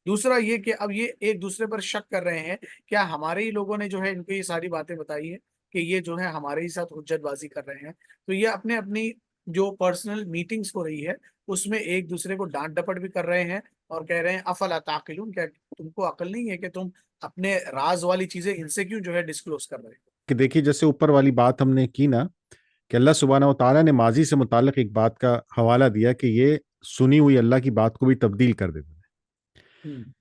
دوسرا یہ کہ اب یہ ایک دوسرے پر شک کر رہے ہیں، کیا ہمارے ہی لوگوں نے جو ہے ان کو یہ ساری باتیں بتائی ہے کہ یہ جو ہے ہمارے ہی ساتھ حجت بازی کر رہے ہیں۔ تو یہ اپنے اپنی جو پرسنل میٹنگز ہو رہی ہے اس میں ایک دوسرے کو ڈانٹ ڈپٹ بھی کر رہے ہیں اور کہہ رہے ہیں افلا تعقلون کیا تم کو عقل نہیں ہے کہ تم اپنے راز والی چیزیں ان سے کیوں جو ہے ڈسکلوز کر رہے ہو۔ کہ دیکھیے جیسے اوپر والی بات ہم نے کی نا کہ اللہ سبحانہ و تعالیٰ نے ماضی سے متعلق ایک بات کا حوالہ دیا کہ یہ سنی ہوئی اللہ کی بات کو بھی تبدیل کر دیتے ہیں۔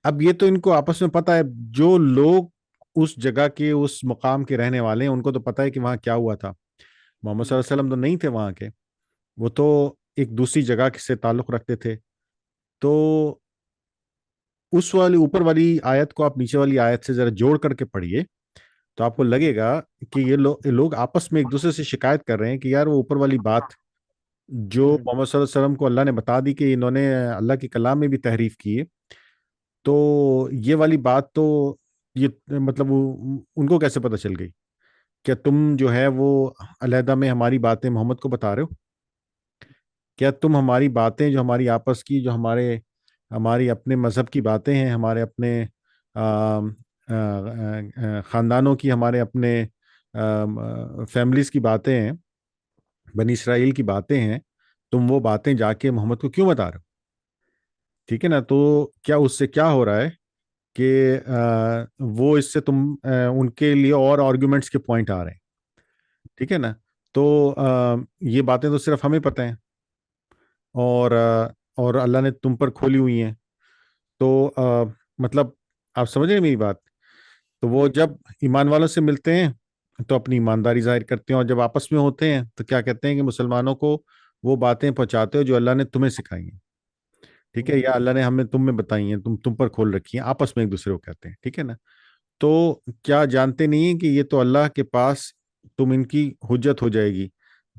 اب یہ تو ان کو آپس میں پتا ہے، جو لوگ اس جگہ کے اس مقام کے رہنے والے ہیں ان کو تو پتا ہے کہ وہاں کیا ہوا تھا۔ محمد صلی اللہ علیہ وسلم تو نہیں تھے وہاں کے، وہ تو ایک دوسری جگہ سے تعلق رکھتے تھے۔ تو اس والی اوپر والی آیت کو آپ نیچے والی آیت سے ذرا جوڑ کر کے پڑھیے تو آپ کو لگے گا کہ یہ لوگ آپس میں ایک دوسرے سے شکایت کر رہے ہیں کہ یار وہ اوپر والی بات جو محمد صلی اللہ علیہ وسلم کو اللہ نے بتا دی کہ انہوں نے اللہ کے کلام میں بھی تحریف کی ہے، تو یہ والی بات تو یہ مطلب ان کو کیسے پتہ چل گئی؟ کیا تم جو ہے وہ علیحدہ میں ہماری باتیں محمد کو بتا رہے ہو؟ کیا تم ہماری باتیں جو ہماری آپس کی، جو ہماری اپنے مذہب کی باتیں ہیں، ہمارے اپنے خاندانوں کی، ہمارے اپنے فیملیز کی باتیں ہیں، بنی اسرائیل کی باتیں ہیں، تم وہ باتیں جا کے محمد کو کیوں بتا رہے ہو؟ ٹھیک ہے نا؟ تو کیا اس سے کیا ہو رہا ہے کہ وہ اس سے ان کے لیے اور آرگومنٹس کے پوائنٹ آ رہے ہیں، ٹھیک ہے نا؟ تو یہ باتیں تو صرف ہمیں پتہ ہیں اور اللہ نے تم پر کھولی ہوئی ہیں، تو مطلب آپ سمجھ رہے ہیں میری بات؟ تو وہ جب ایمان والوں سے ملتے ہیں تو اپنی ایمانداری ظاہر کرتے ہیں، اور جب آپس میں ہوتے ہیں تو کیا کہتے ہیں کہ مسلمانوں کو وہ باتیں پہنچاتے ہو جو اللہ نے تمہیں سکھائی ہیں، ٹھیک ہے، یا اللہ نے ہمیں تم میں بتائی ہیں، تم پر کھول رکھی ہیں، آپس میں ایک دوسرے کو کہتے ہیں، ٹھیک ہے نا؟ تو کیا جانتے نہیں ہیں کہ یہ تو اللہ کے پاس تم ان کی حجت ہو جائے گی،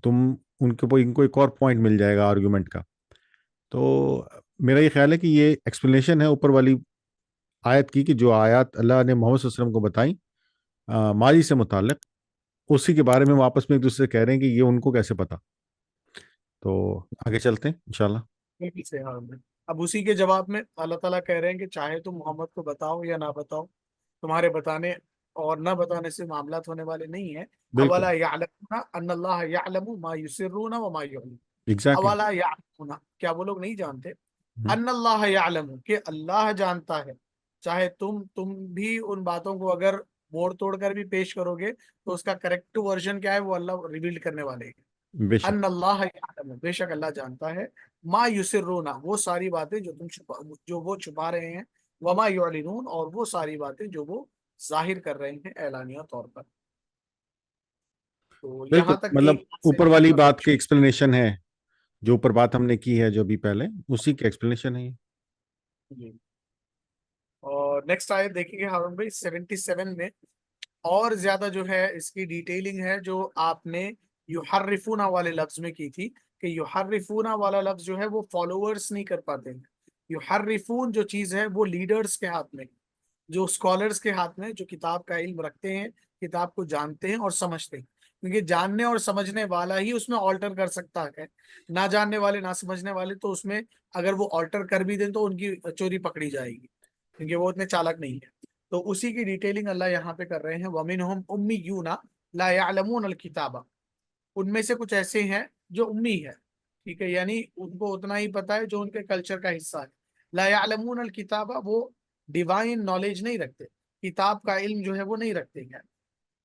ان کو ایک اور پوائنٹ مل جائے گا آرگومنٹ کا۔ تو میرا یہ خیال ہے کہ یہ ایکسپلینیشن ہے اوپر والی آیت کی، کہ جو آیات اللہ نے محمد صلی اللہ علیہ وسلم کو بتائیں ماضی سے متعلق، اسی کے بارے میں وہ آپس میں ایک دوسرے سے کہہ رہے ہیں کہ یہ ان کو کیسے پتا۔ تو آگے چلتے ہیں انشاءاللہ۔ اب اسی کے جواب میں اللہ تعالیٰ کہہ رہے ہیں کہ چاہے تم محمد کو بتاؤ یا نہ بتاؤ، تمہارے بتانے اور نہ بتانے سے معاملات ہونے والے نہیں ہیں۔ بالکل اولا یعلمون ان اللہ یعلم ما یسرون وما یعلنون، ایگزیکٹلی، اولا یعلمون کیا وہ لوگ نہیں جانتے، ان اللہ یعلم کہ اللہ جانتا ہے، چاہے تم بھی ان باتوں کو اگر موڑ توڑ کر بھی پیش کرو گے تو اس کا کریکٹ ورژن کیا ہے وہ اللہ ریویل کرنے والے ہیں۔ بے شک، ان اللہ یعلم بے شک اللہ جانتا ہے، ما یسرون وہ ساری باتیں جو وہ چھپا رہے ہیں، وما یعلنون اور وہ ساری باتیں جو وہ ظاہر کر رہے ہیں اعلانیہ طور پر۔ تو بالکل، یہاں تک مطلب ایک اوپر والی بات کی ایکسپلینیشن ہے، جو اوپر بات ہم نے کی ہے جو ابھی پہلے، اسی کی ایکسپلینیشن ہے یہ۔ جی۔ اور نیکسٹ آیت دیکھیں گے ہارون بھائی 77 میں، اور زیادہ جو ہے اس کی ڈیٹیلنگ ہے جو آپ نے یحرفونا والے لفظ میں کی تھی، کہ یحرفونا والا لفظ جو ہے وہ فالوورز نہیں کر پاتے ہیں۔ یحرفون جو چیز ہے وہ لیڈرز کے ہاتھ میں، جو اسکالرز کے ہاتھ میں، جو کتاب کا علم رکھتے ہیں، کتاب کو جانتے ہیں اور سمجھتے ہیں، کیونکہ جاننے اور سمجھنے والا ہی اس میں آلٹر کر سکتا ہے، نہ جاننے والے نہ سمجھنے والے تو اس میں اگر وہ آلٹر کر بھی دیں تو ان کی چوری پکڑی جائے گی، کیونکہ وہ اتنے چالک نہیں ہے۔ تو اسی کی ڈیٹیلنگ اللہ یہاں پہ کر رہے ہیں، وَمِنْهُمْ أُمِّيُّونَ لَا يَعْلَمُونَ الْكِتَابَ، ان میں سے کچھ ایسے ہیں جو امی ہے، ٹھیک ہے، یعنی ان کو اتنا ہی پتا ہے جو ان کے کلچر کا حصہ ہے۔ لا يعلمون الکتاب، وہ ڈیوائن نالج نہیں رکھتے، کتاب کا علم جو ہے وہ نہیں رکھتے ہیں۔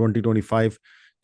20-25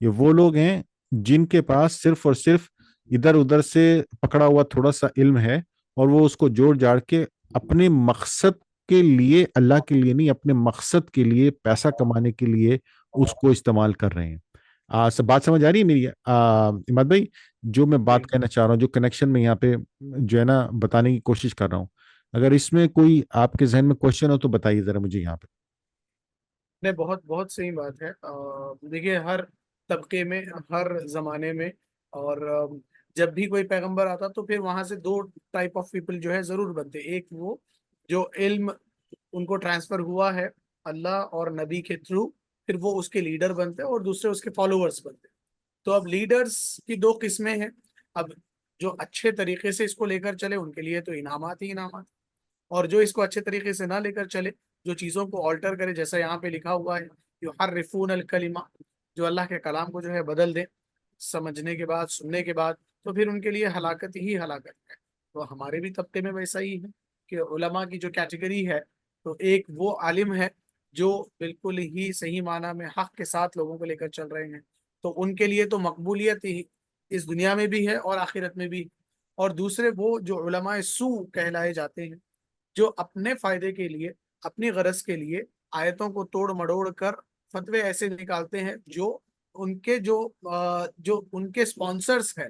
یہ وہ لوگ ہیں جن کے پاس صرف اور صرف ادھر ادھر سے پکڑا ہوا تھوڑا سا علم ہے، اور وہ اس کو جوڑ جاڑ کے اپنے مقصد کے لیے، اللہ کے لیے نہیں، اپنے مقصد کے لیے، پیسہ کمانے کے لیے اس کو استعمال کر رہے ہیں۔ سب بات سمجھ آ رہی ہے میری اماد بھائی؟ جو میں بات جی کہنا چاہ رہا ہوں، جو کنیکشن میں یہاں پہ جو ہے نا بتانے کی کوشش کر رہا ہوں، اگر اس میں کوئی آپ کے ذہن میں کوشچن ہو تو بتائیے ذرا مجھے یہاں پہ۔ نہیں، بہت بہت صحیح بات ہے۔ دیکھیے، ہر طبقے میں، ہر زمانے میں، اور جب بھی کوئی پیغمبر آتا تو پھر وہاں سے دو ٹائپ آف پیپل جو ہے ضرور بنتے۔ ایک وہ جو علم ان کو ٹرانسفر ہوا ہے اللہ اور نبی کے تھرو، پھر وہ اس کے لیڈر بنتے، اور دوسرے اس کے فالوورز بنتے۔ تو اب لیڈرز کی دو قسمیں ہیں۔ اب جو اچھے طریقے سے اس کو لے کر چلے ان کے لیے تو انعامات ہی انعامات، اور جو اس کو اچھے طریقے سے نہ لے کر چلے، جو چیزوں کو آلٹر کرے، جیسا یہاں پہ لکھا ہوا ہے یحرفون الکلمہ، جو اللہ کے کلام کو جو ہے بدل دے سمجھنے کے بعد، سننے کے بعد، تو پھر ان کے لیے ہلاکت ہی ہلاکت ہے۔ تو ہمارے بھی طبقے میں ویسا ہی ہے کہ علماء کی جو کیٹیگری ہے، تو ایک وہ عالم ہے جو بالکل ہی صحیح معنی میں حق کے ساتھ لوگوں کو لے کر چل رہے ہیں، تو ان کے لیے تو مقبولیت ہی اس دنیا میں بھی ہے اور آخرت میں بھی۔ اور دوسرے وہ جو علماء سو کہلائے جاتے ہیں، جو اپنے فائدے کے لیے، اپنی غرض کے لیے آیتوں کو توڑ مڑوڑ کر فتوے ایسے نکالتے ہیں جو ان کے جو ان کے سپانسرز ہیں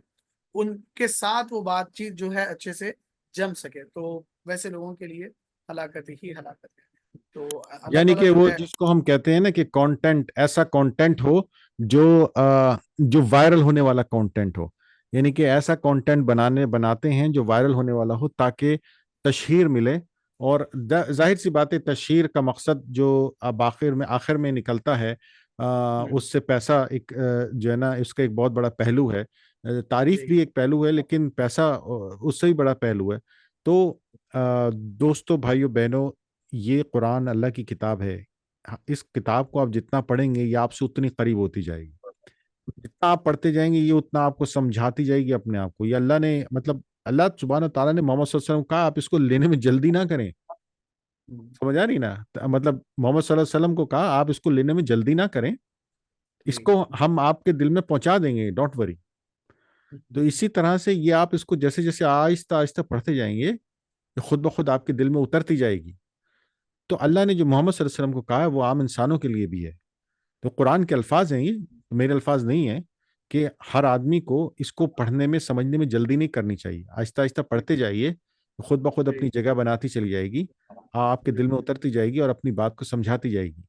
ان کے ساتھ وہ بات چیت جو ہے اچھے سے جم سکے، تو ویسے لوگوں کے لیے ہلاکت ہی ہلاکت ہے۔ تو اللہ یعنی تعالیٰ کہ جو وہ ہے، جس کو ہم کہتے ہیں نا کہ کانٹینٹ، ایسا کانٹینٹ ہو جو جو وائرل ہونے والا کانٹینٹ ہو، یعنی کہ ایسا کانٹینٹ بناتے ہیں جو وائرل ہونے والا ہو تاکہ تشہیر ملے۔ اور ظاہر سی بات ہے، تشہیر کا مقصد جو اب آخر میں نکلتا ہے، اس سے پیسہ ایک جو ہے نا اس کا ایک بہت بڑا پہلو ہے۔ تعریف جی بھی ایک پہلو ہے، لیکن پیسہ اس سے بھی بڑا پہلو ہے۔ تو دوستو، بھائیو، بہنوں، یہ قرآن اللہ کی کتاب ہے۔ اس کتاب کو آپ جتنا پڑھیں گے یہ آپ سے اتنی قریب ہوتی جائے گی، جتنا آپ پڑھتے جائیں گے یہ اتنا آپ کو سمجھاتی جائے گی اپنے آپ کو۔ یہ اللہ نے، مطلب اللہ سبحانہ و تعالیٰ نے محمد صلی اللہ علیہ وسلم کہا آپ اس کو لینے میں جلدی نہ کریں۔ سمجھ آ رہی نا؟ مطلب محمد صلی اللہ علیہ وسلم کو کہا آپ اس کو لینے میں جلدی نہ کریں، اس جی کو ہم آپ کے دل میں پہنچا دیں گے، ڈونٹ وری۔ تو اسی طرح سے یہ آپ اس کو جیسے جیسے آہستہ آہستہ پڑھتے جائیں گے، یہ خود بخود آپ کے دل میں اترتی جائے گی۔ تو اللہ نے جو محمد صلی اللہ علیہ وسلم کو کہا ہے وہ عام انسانوں کے لیے بھی ہے۔ تو قرآن کے الفاظ ہیں، یہ میرے الفاظ نہیں ہیں، کہ ہر آدمی کو اس کو پڑھنے میں، سمجھنے میں جلدی نہیں کرنی چاہیے۔ آہستہ آہستہ پڑھتے جائیے، خود بخود جی اپنی جگہ بناتی چلی جائے گی، آپ کے دل میں اترتی جائے گی اور اپنی بات کو سمجھاتی جائے گی۔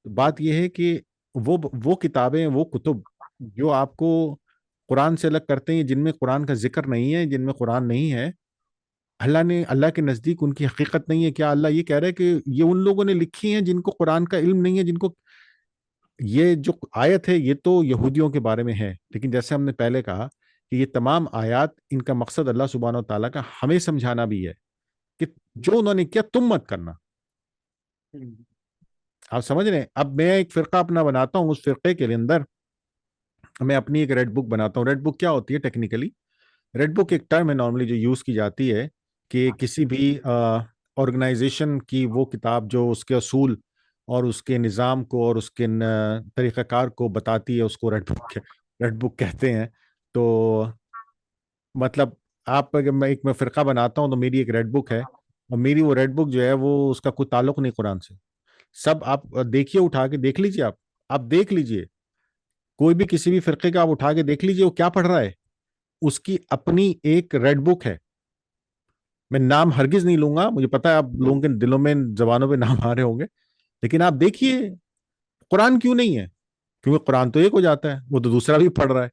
تو بات یہ ہے کہ وہ کتابیں، وہ کتب جو آپ کو قرآن سے الگ کرتے ہیں، جن میں قرآن کا ذکر نہیں ہے، جن میں قرآن نہیں ہے، اللہ کے نزدیک ان کی حقیقت نہیں ہے۔ کیا اللہ یہ کہہ رہا ہے کہ یہ ان لوگوں نے لکھی ہیں جن کو قرآن کا علم نہیں ہے، جن کو یہ جو آیت ہے یہ تو یہودیوں کے بارے میں ہے، لیکن جیسے ہم نے پہلے کہا کہ یہ تمام آیات، ان کا مقصد اللہ سبحانہ و تعالیٰ کا ہمیں سمجھانا بھی ہے کہ جو انہوں نے کیا تم مت کرنا۔ آپ سمجھ رہے ہیں؟ اب میں ایک فرقہ اپنا بناتا ہوں، اس فرقے کے اندر میں اپنی ایک ریڈ بک بناتا ہوں۔ ریڈ بک کیا ہوتی ہے ٹیکنیکلی؟ ریڈ بک ایک ٹرم ہے نارملی جو یوز کی جاتی ہے کہ کسی بھی آرگنائزیشن کی وہ کتاب جو اس کے اصول اور اس کے نظام کو اور اس کے طریقہ کار کو بتاتی ہے، اس کو ریڈ بک کہتے ہیں۔ تو مطلب میں فرقہ بناتا ہوں تو میری ایک ریڈ بک ہے، اور میری وہ ریڈ بک جو ہے وہ اس کا کوئی تعلق نہیں قرآن سے۔ سب آپ دیکھیے، اٹھا کے دیکھ لیجیے، آپ دیکھ لیجیے، کوئی بھی کسی بھی فرقے کا آپ اٹھا کے دیکھ لیجیے وہ کیا پڑھ رہا ہے، اس کی اپنی ایک ریڈ بک ہے۔ میں نام ہرگز نہیں لوں گا، مجھے پتا ہے آپ لوگوں کے دلوں میں، زبانوں پہ نام آ رہے ہوں گے، لیکن آپ دیکھیے قرآن کیوں نہیں ہے؟ کیونکہ قرآن تو ایک ہو جاتا ہے، وہ تو دوسرا بھی پڑھ رہا ہے۔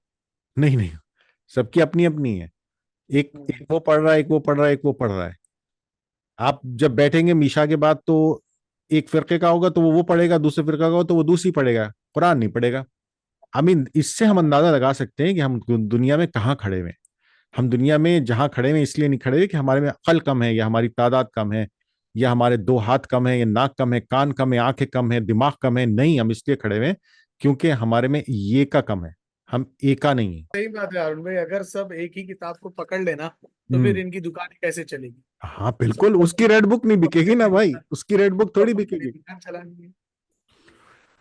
نہیں، سب کی اپنی اپنی ہے، ایک وہ پڑھ رہا ہے، ایک وہ پڑھ رہا ہے، ایک وہ پڑھ رہا ہے۔ آپ جب بیٹھیں گے میشا کے بعد تو ایک فرقے کا ہوگا تو وہ پڑھے گا، دوسرے فرقے کا ہوگا تو وہ دوسری پڑھے گا، قرآن نہیں پڑھے گا۔ اس سے ہم اندازہ لگا سکتے ہیں کہ ہم دنیا میں کہاں کھڑے ہوئے ہیں۔ ہم دنیا میں جہاں کھڑے ہوئے اس لیے نہیں کھڑے ہوئے کہ ہمارے میں عقل کم ہے، یا ہماری تعداد کم ہے، یا ہمارے 2 ہاتھ کم ہے، یا ناک کم ہے، کان کم ہے، آنکھیں کم ہے، دماغ کم ہے۔ نہیں، ہم اس لیے کھڑے ہوئے کیونکہ ہمارے میں یہ کا کم ہے، ہم ایکا نہیں ہیں۔ صحیح بات ہے ارون بھائی، اگر سب ایک ہی کتاب کو پکڑ لینا تو پھر ان کی دکان کیسے چلے گی؟ ہاں بالکل، اس کی ریڈ بک نہیں بکے گی نا بھائی، اس کی ریڈ بک تھوڑی بکے گی۔ دکان چلانی ہے۔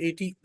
80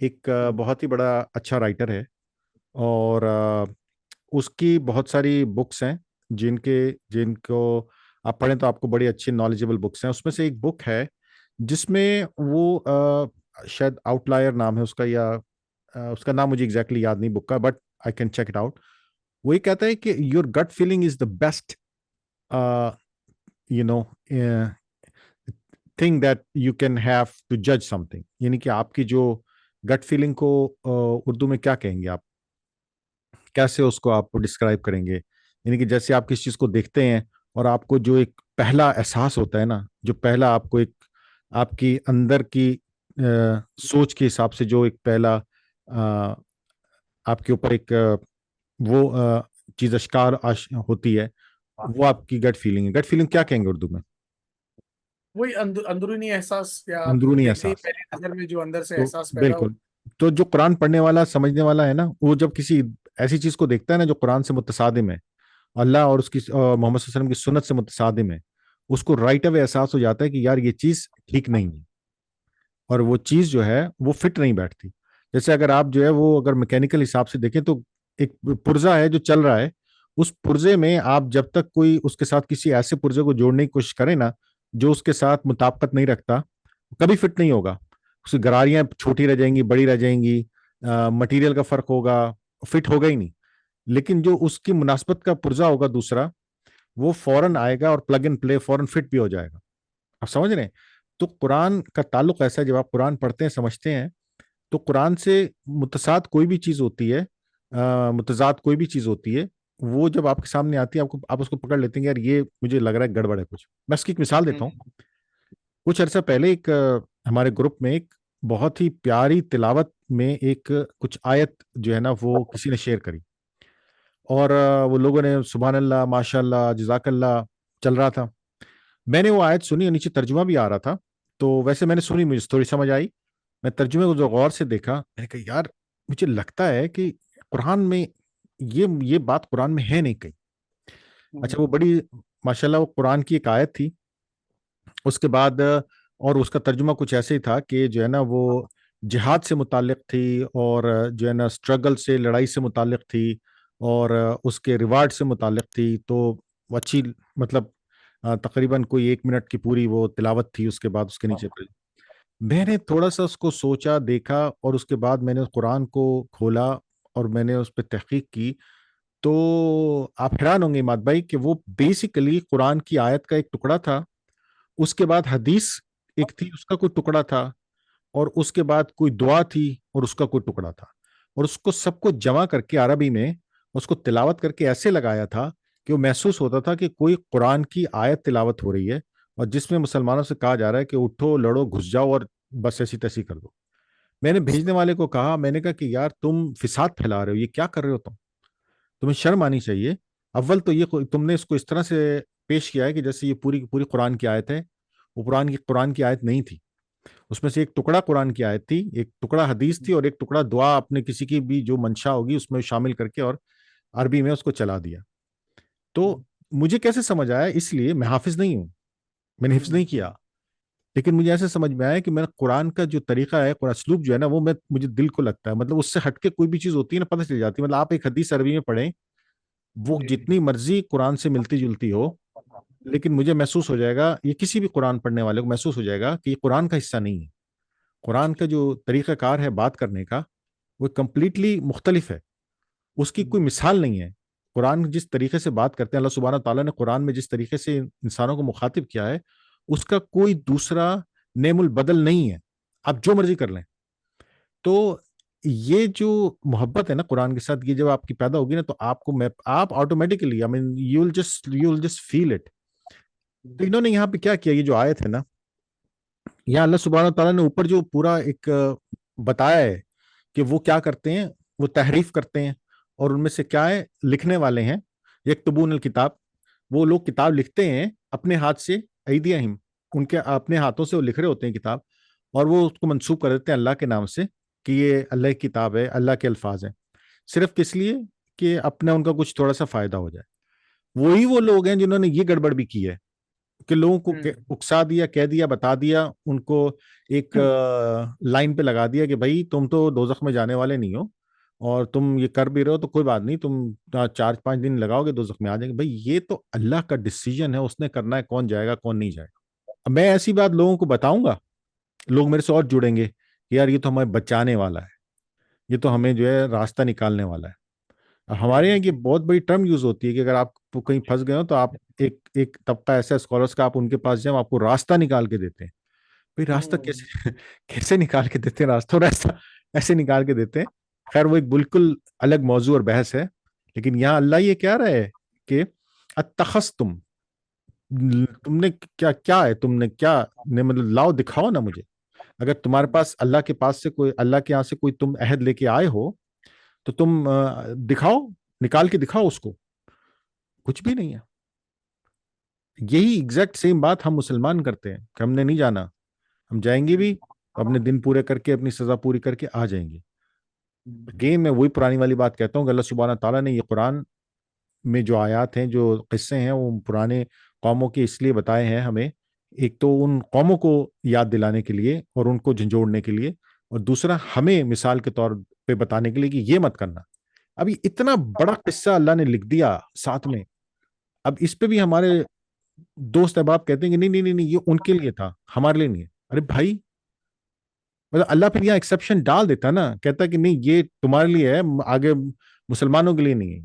ایک بہت ہی بڑا اچھا رائٹر ہے، اور اس کی بہت ساری بکس ہیں جن کو آپ پڑھیں تو آپ کو بڑی اچھی نالجبل بکس ہیں. اس میں سے ایک بک ہے جس میں وہ شاید آؤٹ لائر نام ہے اس کا، یا اس کا نام مجھے ایگزیکٹلی یاد نہیں بک کا، but I can check it out. وہ یہ کہتا ہے کہ your gut feeling is the best you know thing that you can have to جج سم تھنگ. یعنی کہ آپ کی جو گٹ فیلنگ کو اردو میں کیا کہیں گے آپ، کیسے اس کو آپ ڈسکرائب کریں گے؟ یعنی کہ جیسے آپ کسی چیز کو دیکھتے ہیں اور آپ کو جو ایک پہلا احساس ہوتا ہے نا، جو پہلا آپ کو ایک آپ کی اندر کی سوچ کے حساب سے جو ایک پہلا آپ کے اوپر ایک وہ چیز اشکار ہوتی ہے، وہ آپ کی گٹ فیلنگ ہے. گٹ فیلنگ کیا کہیں گے اردو میں؟ وہی اندرونی احساس، یا اندرونی دیکھتے ہی احساس. پہلی نظر میں جو اندر سے تو احساس پیدا ہو. بالکل، تو جو قرآن پڑھنے والا سمجھنے والا ہے نا، وہ جب کسی ایسی چیز کو دیکھتا ہے نا جو قرآن سے متصادم ہے، اللہ اور اس کی محمد صلی اللہ علیہ وسلم کی سنت سے متصادم ہے، اس کو رائٹ اوے احساس ہو جاتا ہے کہ یار یہ چیز ٹھیک نہیں ہے، اور وہ چیز جو ہے وہ فٹ نہیں بیٹھتی. جیسے اگر آپ جو ہے وہ اگر میکینیکل حساب سے دیکھیں تو ایک پرزا ہے جو چل رہا ہے، اس پرزے میں آپ جب تک کوئی اس کے ساتھ کسی ایسے پرزے کو جوڑنے کی کوشش کریں نا جو اس کے ساتھ مطابقت نہیں رکھتا، کبھی فٹ نہیں ہوگا. اس کی گراریاں چھوٹی رہ جائیں گی، بڑی رہ جائیں گی، مٹیریل کا فرق ہوگا، فٹ ہوگا ہی نہیں. لیکن جو اس کی مناسبت کا پرزا ہوگا دوسرا، وہ فوراً آئے گا اور پلگ اینڈ پلے فوراً فٹ بھی ہو جائے گا. آپ سمجھ رہے ہیں؟ تو قرآن کا تعلق ایسا ہے، جب آپ قرآن پڑھتے ہیں سمجھتے ہیں تو قرآن سے متصاد کوئی بھی چیز ہوتی ہے، متضاد کوئی بھی چیز ہوتی ہے، وہ جب آپ کے سامنے آتی ہے آپ اس کو پکڑ لیتے ہیں یار یہ مجھے لگ رہا ہے گڑبڑ ہے کچھ. میں اس کی ایک مثال دیتا ہوں. کچھ عرصہ پہلے ایک ہمارے گروپ میں ایک بہت ہی پیاری تلاوت میں ایک کچھ آیت جو ہے نا وہ کسی نے شیئر کری، اور وہ لوگوں نے سبحان اللہ، ماشاء اللہ، جزاک اللہ چل رہا تھا. میں نے وہ آیت سنی اور نیچے ترجمہ بھی آ رہا تھا، تو ویسے میں نے سنی، مجھے تھوڑی سمجھ آئی. میں ترجمے کو جو غور سے دیکھا، میں نے کہا یار مجھے لگتا ہے کہ قرآن میں یہ بات قرآن میں ہے نہیں کہیں. اچھا، وہ بڑی ماشاءاللہ وہ قرآن کی ایک آیت تھی. اس کے بعد اور اس کا ترجمہ کچھ ایسے ہی تھا کہ جو ہے نا وہ جہاد سے متعلق تھی، اور جو ہے نا اسٹرگل سے، لڑائی سے متعلق تھی، اور اس کے ریوارڈ سے متعلق تھی. تو وہ اچھی، مطلب تقریباً کوئی 1 منٹ کی پوری وہ تلاوت تھی. اس کے بعد اس کے نیچے میں نے تھوڑا سا اس کو سوچا، دیکھا، اور اس کے بعد میں نے قرآن کو کھولا اور میں نے اس پہ تحقیق کی. تو آپ حیران ہوں گے اماد بھائی کہ وہ بیسیکلی قرآن کی آیت کا ایک ٹکڑا تھا، اس کے بعد حدیث ایک تھی، اس کا کوئی ٹکڑا تھا، اور اس کے بعد کوئی دعا تھی اور اس کا کوئی ٹکڑا تھا. اور اس کو سب کو جمع کر کے عربی میں اس کو تلاوت کر کے ایسے لگایا تھا کہ وہ محسوس ہوتا تھا کہ کوئی قرآن کی آیت تلاوت ہو رہی ہے، اور جس میں مسلمانوں سے کہا جا رہا ہے کہ اٹھو، لڑو، گھس جاؤ اور بس ایسی تیسی کر دو. میں نے بھیجنے والے کو کہا، میں نے کہا کہ یار تم فساد پھیلا رہے ہو، یہ کیا کر رہے ہو تمہیں شرم آنی چاہیے. اول تو یہ تم نے اس کو اس طرح سے پیش کیا ہے کہ جیسے یہ پوری کی پوری قرآن کی آیت ہے. وہ قرآن کی آیت نہیں تھی. اس میں سے ایک ٹکڑا قرآن کی آیت تھی، ایک ٹکڑا حدیث تھی، اور ایک ٹکڑا دعا اپنے کسی کی بھی جو منشا ہوگی اس میں شامل کر کے اور عربی میں اس کو چلا دیا. تو مجھے کیسے سمجھ آیا؟ اس لیے میں حافظ نہیں ہوں، میں نے حفظ نہیں کیا، لیکن مجھے ایسے سمجھ میں آیا کہ میرا قرآن کا جو طریقہ ہے، قرآن اسلوب جو ہے نا، وہ مجھے دل کو لگتا ہے. مطلب اس سے ہٹ کے کوئی بھی چیز ہوتی ہے نا، پتہ چل جاتی ہے. مطلب آپ ایک حدیث عربی میں پڑھیں، وہ جتنی مرضی قرآن سے ملتی جلتی ہو، لیکن مجھے محسوس ہو جائے گا، یہ کسی بھی قرآن پڑھنے والے کو محسوس ہو جائے گا کہ یہ قرآن کا حصہ نہیں ہے. قرآن کا جو طریقہ کار ہے بات کرنے کا، وہ کمپلیٹلی مختلف ہے. اس کی کوئی مثال نہیں ہے. قرآن جس طریقے سے بات کرتے ہیں، اللہ سبحانہ تعالیٰ نے قرآن میں جس طریقے سے انسانوں کو مخاطب کیا ہے، اس کا کوئی دوسرا نعم البدل نہیں ہے. آپ جو مرضی کر لیں. تو یہ جو محبت ہے نا قرآن کے ساتھ، یہ جب آپ کی پیدا ہوگی نا، تو آپ automatically you will just feel it. تو انہوں نے یہاں پہ کیا کیا، یہ جو آیت ہے نا، یہاں اللہ سبحانہ تعالیٰ نے اوپر جو پورا ایک بتایا ہے کہ وہ کیا کرتے ہیں، وہ تحریف کرتے ہیں، اور ان میں سے کیا ہے، لکھنے والے ہیں، یکتبون الکتاب، وہ لوگ کتاب لکھتے ہیں اپنے ہاتھ سے، ایدیہم، ان کے اپنے ہاتھوں سے وہ لکھ رہے ہوتے ہیں کتاب، اور وہ اس کو منسوب کر دیتے ہیں اللہ کے نام سے کہ یہ اللہ کی کتاب ہے، اللہ کے الفاظ ہیں، صرف کس لیے کہ اپنا ان کا کچھ تھوڑا سا فائدہ ہو جائے. وہی وہ لوگ ہیں جنہوں نے یہ گڑبڑ بھی کی ہے. کہ لوگوں کو اکسا دیا، کہہ دیا، بتا دیا، ان کو ایک لائن پہ لگا دیا کہ بھائی تم تو دوزخ میں جانے والے نہیں ہو، اور تم یہ کر بھی رہے ہو تو کوئی بات نہیں، تم 4-5 دن لگاؤ گے دوزخ میں آ جائیں گے۔ بھائی یہ تو اللہ کا ڈیسیجن ہے، اس نے کرنا ہے کون جائے گا کون نہیں جائے گا۔ اب میں ایسی بات لوگوں کو بتاؤں گا، لوگ میرے سے اور جڑیں گے کہ یار یہ تو ہمیں بچانے والا ہے، یہ تو ہمیں جو ہے راستہ نکالنے والا ہے۔ ہمارے یہاں یہ بہت بڑی ٹرم یوز ہوتی ہے کہ اگر آپ کہیں پھنس گئے ہو تو آپ ایک طبقہ ایسا اسکالرس کا، آپ ان کے پاس جائیں، آپ کو راستہ نکال کے دیتے ہیں۔ بھائی راستہ کیسے نکال کے دیتے ہیں؟ راستہ ایسے نکال کے دیتے ہیں۔ خیر وہ ایک بالکل الگ موضوع اور بحث ہے، لیکن یہاں اللہ یہ کہہ رہا ہے کہ اتخذتم، تم نے کیا ہے، تم نے کیا مطلب لاؤ دکھاؤ نا مجھے۔ اگر تمہارے پاس اللہ کے پاس سے کوئی، اللہ کے یہاں سے کوئی تم عہد لے کے آئے ہو تو تم دکھاؤ، نکال کے دکھاؤ اس کو۔ کچھ بھی نہیں ہے۔ یہی ایگزیکٹ سیم بات ہم مسلمان کرتے ہیں کہ ہم نے نہیں جانا، ہم جائیں گے بھی اپنے دن پورے کر کے، اپنی سزا پوری کر کے آ جائیں گے۔ اگین میں وہی پرانی والی بات کہتا ہوں کہ اللہ سبحانہ تعالیٰ نے یہ قرآن میں جو آیات ہیں، جو قصے ہیں، وہ پرانے قوموں کے اس لیے بتائے ہیں ہمیں، ایک تو ان قوموں کو یاد دلانے کے لیے اور ان کو جھنجھوڑنے کے لیے، اور دوسرا ہمیں مثال کے طور پہ بتانے کے لیے کہ یہ مت کرنا۔ اب یہ اتنا بڑا قصہ اللہ نے لکھ دیا ساتھ میں، اب اس پہ بھی ہمارے دوست احباب کہتے ہیں کہ نہیں نہیں نہیں نہیں، یہ ان کے لیے تھا، ہمارے لیے نہیں ہے۔ ارے بھائی، مطلب اللہ پھر یہاں ایکسیپشن ڈال دیتا نا، کہتا کہ نہیں یہ تمہارے لیے ہے، آگے مسلمانوں کے لیے نہیں ہے۔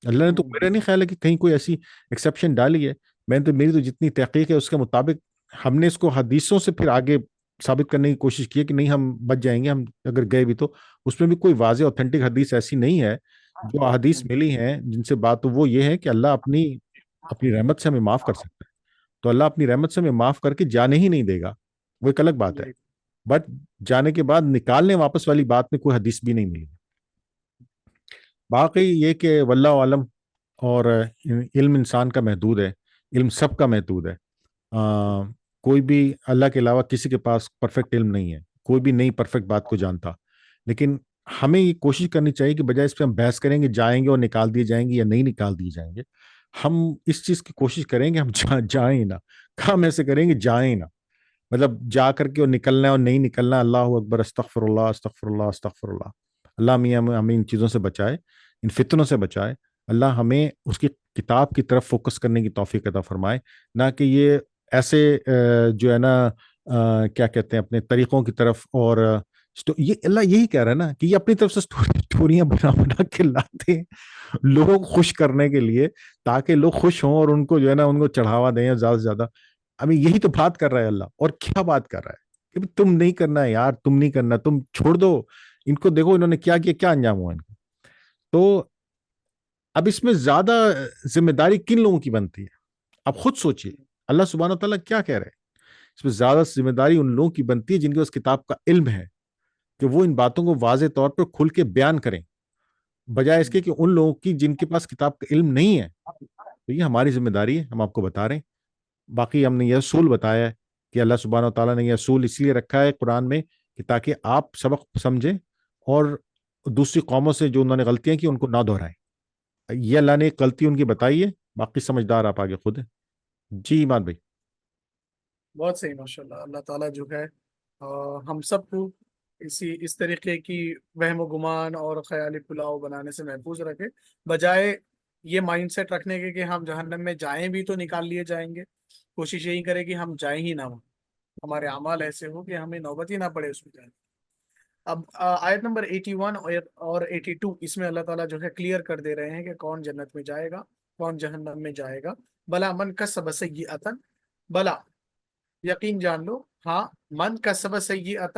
اللہ نے تو، میرا نہیں خیال ہے کہ کہیں کوئی ایسی ایکسیپشن ڈالی ہے۔ میری تو جتنی تحقیق ہے اس کے مطابق ہم نے اس کو حدیثوں سے پھر آگے ثابت کرنے کی کوشش کی ہے کہ نہیں ہم بچ جائیں گے، ہم اگر گئے بھی تو اس میں بھی کوئی واضح اوتھینٹک حدیث ایسی نہیں ہے۔ جو حدیث ملی ہیں جن سے بات، تو وہ یہ ہے کہ اللہ اپنی رحمت سے ہمیں معاف کر سکتا ہے، تو اللہ اپنی رحمت سے ہمیں معاف کر کے جانے ہی نہیں دے گا، وہ ایک الگ بات ہے۔ بٹ جانے کے بعد نکالنے واپس والی بات میں کوئی حدیث بھی نہیں ملی۔ باقی یہ کہ واللہ عالم، اور علم انسان کا محدود ہے، علم سب کا محدود ہے۔ کوئی بھی اللہ کے علاوہ کسی کے پاس پرفیکٹ علم نہیں ہے، کوئی بھی نئی پرفیکٹ بات کو جانتا، لیکن ہمیں یہ کوشش کرنی چاہیے کہ بجائے اس پہ ہم بحث کریں گے جائیں گے اور نکال دیے جائیں گے یا نہیں نکال دیے جائیں گے، ہم اس چیز کی کوشش کریں گے ہم جائیں نا، کام ایسے کریں گے جائیں نا، مطلب جا کر کے اور نکلنا ہے اور نہیں نکلنا۔ اللہ اکبر، استغفر اللہ استغفر اللہ استغفر اللہ۔ اللہ میاں ہمیں ان چیزوں سے بچائے، ان فتنوں سے بچائے۔ اللہ ہمیں اس کی کتاب کی طرف فوکس کرنے کی توفیق عطا فرمائے، نہ کہ یہ ایسے جو ہے نا کیا کہتے ہیں اپنے طریقوں کی طرف، اور یہ اللہ یہی کہہ رہا ہے نا کہ یہ اپنی طرف سے اسٹوریاں بنا کے لاتے ہیں لوگوں کو خوش کرنے کے لیے، تاکہ لوگ خوش ہوں اور ان کو جو ہے نا ان کو چڑھاوا دیں زیادہ سے زیادہ۔ ابھی یہی تو بات کر رہا ہے اللہ، اور کیا بات کر رہا ہے کہ تم نہیں کرنا ہے یار، تم نہیں کرنا، تم چھوڑ دو ان کو، دیکھو انہوں نے کیا کیا، کیا انجام ہوا ان کو۔ تو اب اس میں زیادہ ذمہ داری کن لوگوں کی بنتی ہے؟ اب خود سوچئے، اللہ سبحانہ تعالیٰ کیا کہہ رہے ہیں؟ اس میں زیادہ ذمہ داری ان لوگوں کی بنتی ہے جن کے اس کتاب کا علم ہے، کہ وہ ان باتوں کو واضح طور پر کھل کے بیان کریں، بجائے اس کے کہ ان لوگوں کی جن کے پاس کتاب کا علم نہیں ہے۔ تو یہ ہماری ذمہ داری ہے، ہم آپ کو بتا رہے ہیں۔ باقی ہم نے یہ اصول بتایا ہے کہ اللہ سبحانہ تعالیٰ نے یہ اصول اس لیے رکھا ہے قرآن میں کہ تاکہ آپ سبق سمجھیں اور دوسری قوموں سے جو انہوں نے غلطیاں کی ان کو نہ دہرائیں۔ یہ اللہ نے ایک غلطی ان کی بتائی ہے، باقی سمجھدار آپ آگے خود ہیں۔ جی ایمان بھائی۔ بہت صحیح، ماشاءاللہ۔ اللہ تعالیٰ جو ہے ہم سب کو اس طریقے کی وہم و گمان اور خیالی پلاؤ بنانے سے محفوظ رکھے، بجائے یہ مائنڈ سیٹ رکھنے کے کہ ہم جہنم میں جائیں بھی تو نکال لیے جائیں گے۔ کوشش یہی کرے کہ ہم جائیں ہی نہ، ہمارے اعمال ایسے ہو کہ ہمیں نوبت ہی نہ پڑے اس میں جائیں۔ اب آیت نمبر 81 اور 82 اس میں اللہ تعالیٰ جو ہے کلیئر کر دے رہے ہیں کہ کون جنت میں جائے گا، کون جہنم میں جائے گا۔ بلا من کسب سیئۃ، بلا یقین جان لو، ہاں، من کسب سیئۃ،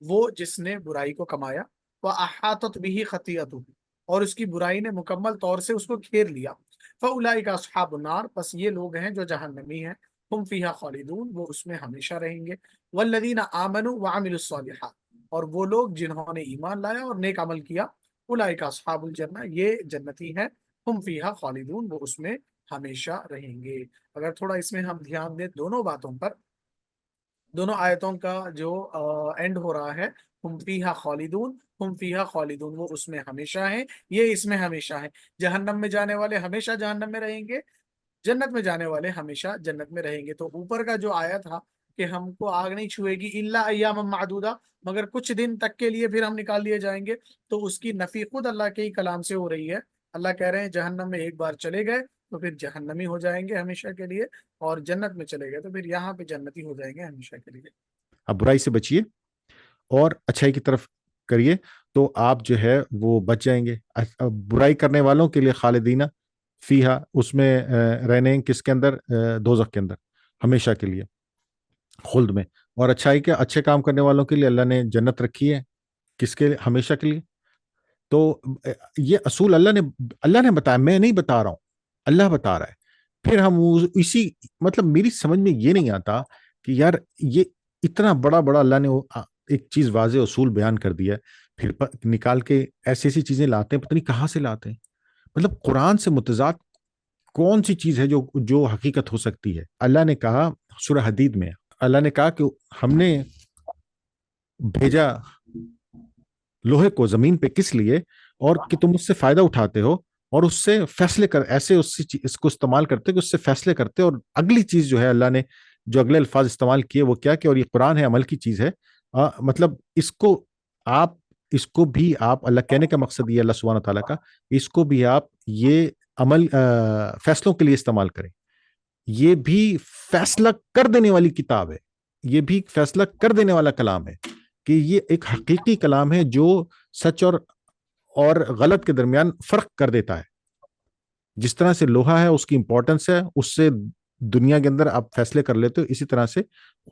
وہ جس نے برائی کو کمایا، وَأَحَاطَتْ بِهِ خَطِیئَتُهُ، اور اس کی برائی نے مکمل طور سے اس کو گھیر لیا، فَأُولَئِکَ أَصْحَابُ النَّارِ، پس یہ لوگ ہیں جو جہنمی ہیں، ہم فیہا خالدون، وہ اس میں ہمیشہ رہیں گے، وَالَّذِينَ آمَنُوا وَعَمِلُوا الصَّالِحَاتِ، اور وہ لوگ جنہوں نے ایمان لایا اور نیک عمل کیا، اولئک اصحاب الجنہ، یہ جنتی ہیں، ہم فیہا خالدون، وہ اس میں ہمیشہ رہیں گے۔ اگر تھوڑا اس میں ہم دھیان دیں دونوں باتوں پر، دونوں آیتوں کا جو اینڈ ہو رہا ہے ہم فیہا خالدون، ہم فیہا خالدون، وہ اس میں ہمیشہ ہیں، یہ اس میں ہمیشہ ہیں۔ جہنم میں جانے والے ہمیشہ جہنم میں رہیں گے، جنت میں جانے والے ہمیشہ جنت میں رہیں گے. تو اوپر کا جو آیا تھا کہ ہم کو آگ نہیں چھوئے گی الا ایام معدودہ، مگر کچھ دن تک کے لیے پھر ہم نکال لیے جائیں گے، تو اس کی نفی خود اللہ کے ہی کلام سے ہو رہی ہے. اللہ کہہ رہے ہیں جہنم میں ایک بار چلے گئے تو پھر جہنمی ہو جائیں گے ہمیشہ کے لیے، اور جنت میں چلے گئے تو پھر یہاں پہ جنتی ہو جائیں گے ہمیشہ کے لیے. اب برائی سے بچیے اور اچھائی کی طرف کریے تو آپ جو ہے وہ بچ جائیں گے. برائی کرنے والوں کے لیے خالدینہ فیہا، اس میں رہنے کس کے اندر؟ دوزخ کے اندر ہمیشہ کے لیے خلد میں. اور اچھائی کے اچھے کام کرنے والوں کے لیے اللہ نے جنت رکھی ہے، کس کے لیے؟ ہمیشہ کے لیے. تو یہ اصول اللہ نے بتایا، میں نہیں بتا رہا ہوں، اللہ بتا رہا ہے. پھر ہم اسی مطلب میری سمجھ میں یہ نہیں آتا کہ یار یہ اتنا بڑا اللہ نے ایک چیز واضح اصول بیان کر دیا ہے، پھر نکال کے ایسی چیزیں لاتے ہیں، پتہ نہیں کہاں سے لاتے ہیں. مطلب قرآن سے متضاد کون سی چیز ہے جو حقیقت ہو سکتی ہے؟ اللہ نے کہا سورہ حدید میں، اللہ نے کہا کہ ہم نے بھیجا لوہے کو زمین پہ کس لیے؟ اور کہ تم اس سے فائدہ اٹھاتے ہو اور اس سے فیصلے کر، ایسے اس کو استعمال کرتے کہ اس سے فیصلے کرتے. اور اگلی چیز جو ہے اللہ نے جو اگلے الفاظ استعمال کیے وہ کیا کہ اور یہ قرآن ہے، عمل کی چیز ہے. مطلب اس کو بھی آپ اللہ کہنے کا مقصد یہ اللہ سبحانہ تعالیٰ کا، اس کو بھی آپ یہ عمل فیصلوں کے لیے استعمال کریں. یہ بھی فیصلہ کر دینے والی کتاب ہے، یہ بھی فیصلہ کر دینے والا کلام ہے کہ یہ ایک حقیقی کلام ہے جو سچ اور غلط کے درمیان فرق کر دیتا ہے. جس طرح سے لوہا ہے، اس کی امپورٹنس ہے، اس سے دنیا کے اندر آپ فیصلے کر لیتے ہو، اسی طرح سے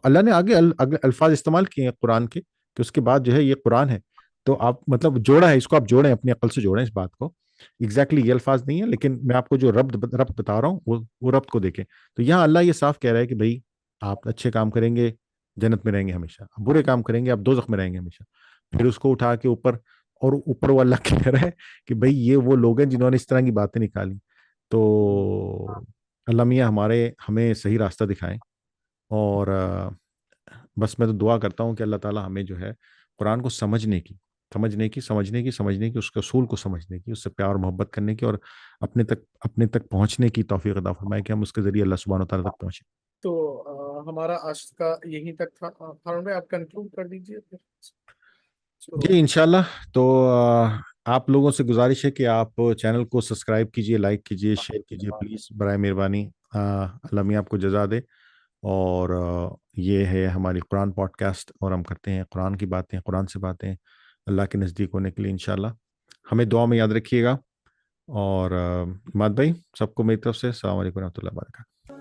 اللہ نے آگے الفاظ استعمال کیے ہیں قرآن کے کہ اس کے بعد جو ہے یہ قرآن ہے. تو آپ مطلب جوڑا ہے، اس کو آپ جوڑیں، اپنی عقل سے جوڑیں اس بات کو. ایگزیکٹلی یہ الفاظ نہیں ہے، لیکن میں آپ کو جو ربط بتا رہا ہوں وہ ربط کو دیکھیں. تو یہاں اللہ یہ صاف کہہ رہا ہے کہ بھائی آپ اچھے کام کریں گے جنت میں رہیں گے ہمیشہ، برے کام کریں گے آپ دوزخ میں رہیں گے ہمیشہ. پھر اس کو اٹھا کے اوپر وہ اللہ کہہ رہا ہے کہ بھائی یہ وہ لوگ ہیں جنہوں نے اس طرح کی باتیں نکالی. تو اللہ میاں ہمیں صحیح راستہ دکھائیں. اور بس میں تو دعا کرتا ہوں کہ اللہ تعالیٰ ہمیں جو ہے قرآن کو سمجھنے کی، اس کے اصول کو سمجھنے کی، اس سے پیار اور محبت کرنے کی، اور اپنے تک پہنچنے کی توفیق عطا فرمائے کہ ہم اس کے ذریعے اللہ سبحانہ و تعالیٰ تک پہنچیں. تو ہمارا آج کا یہیں تک تھا. ہارون بھائی آپ کنکلوڈ کر دیجیے پھر. جی انشاءاللہ. تو آپ لوگوں سے گزارش ہے کہ آپ چینل کو سبسکرائب کیجئے، لائک کیجئے، شیئر کیجئے پلیز، برائے مہربانی. اللہ میاں آپ کو جزا دے. اور یہ ہے ہماری قرآن پوڈ کاسٹ، اور ہم کرتے ہیں قرآن کی باتیں، قرآن سے باتیں اللہ کے نزدیک ہونے کے لیے. انشاءاللہ ہمیں دعا میں یاد رکھیے گا. اور ماد بھائی سب کو میری طرف سے السلام علیکم ورحمۃ اللہ وبرکاتہ.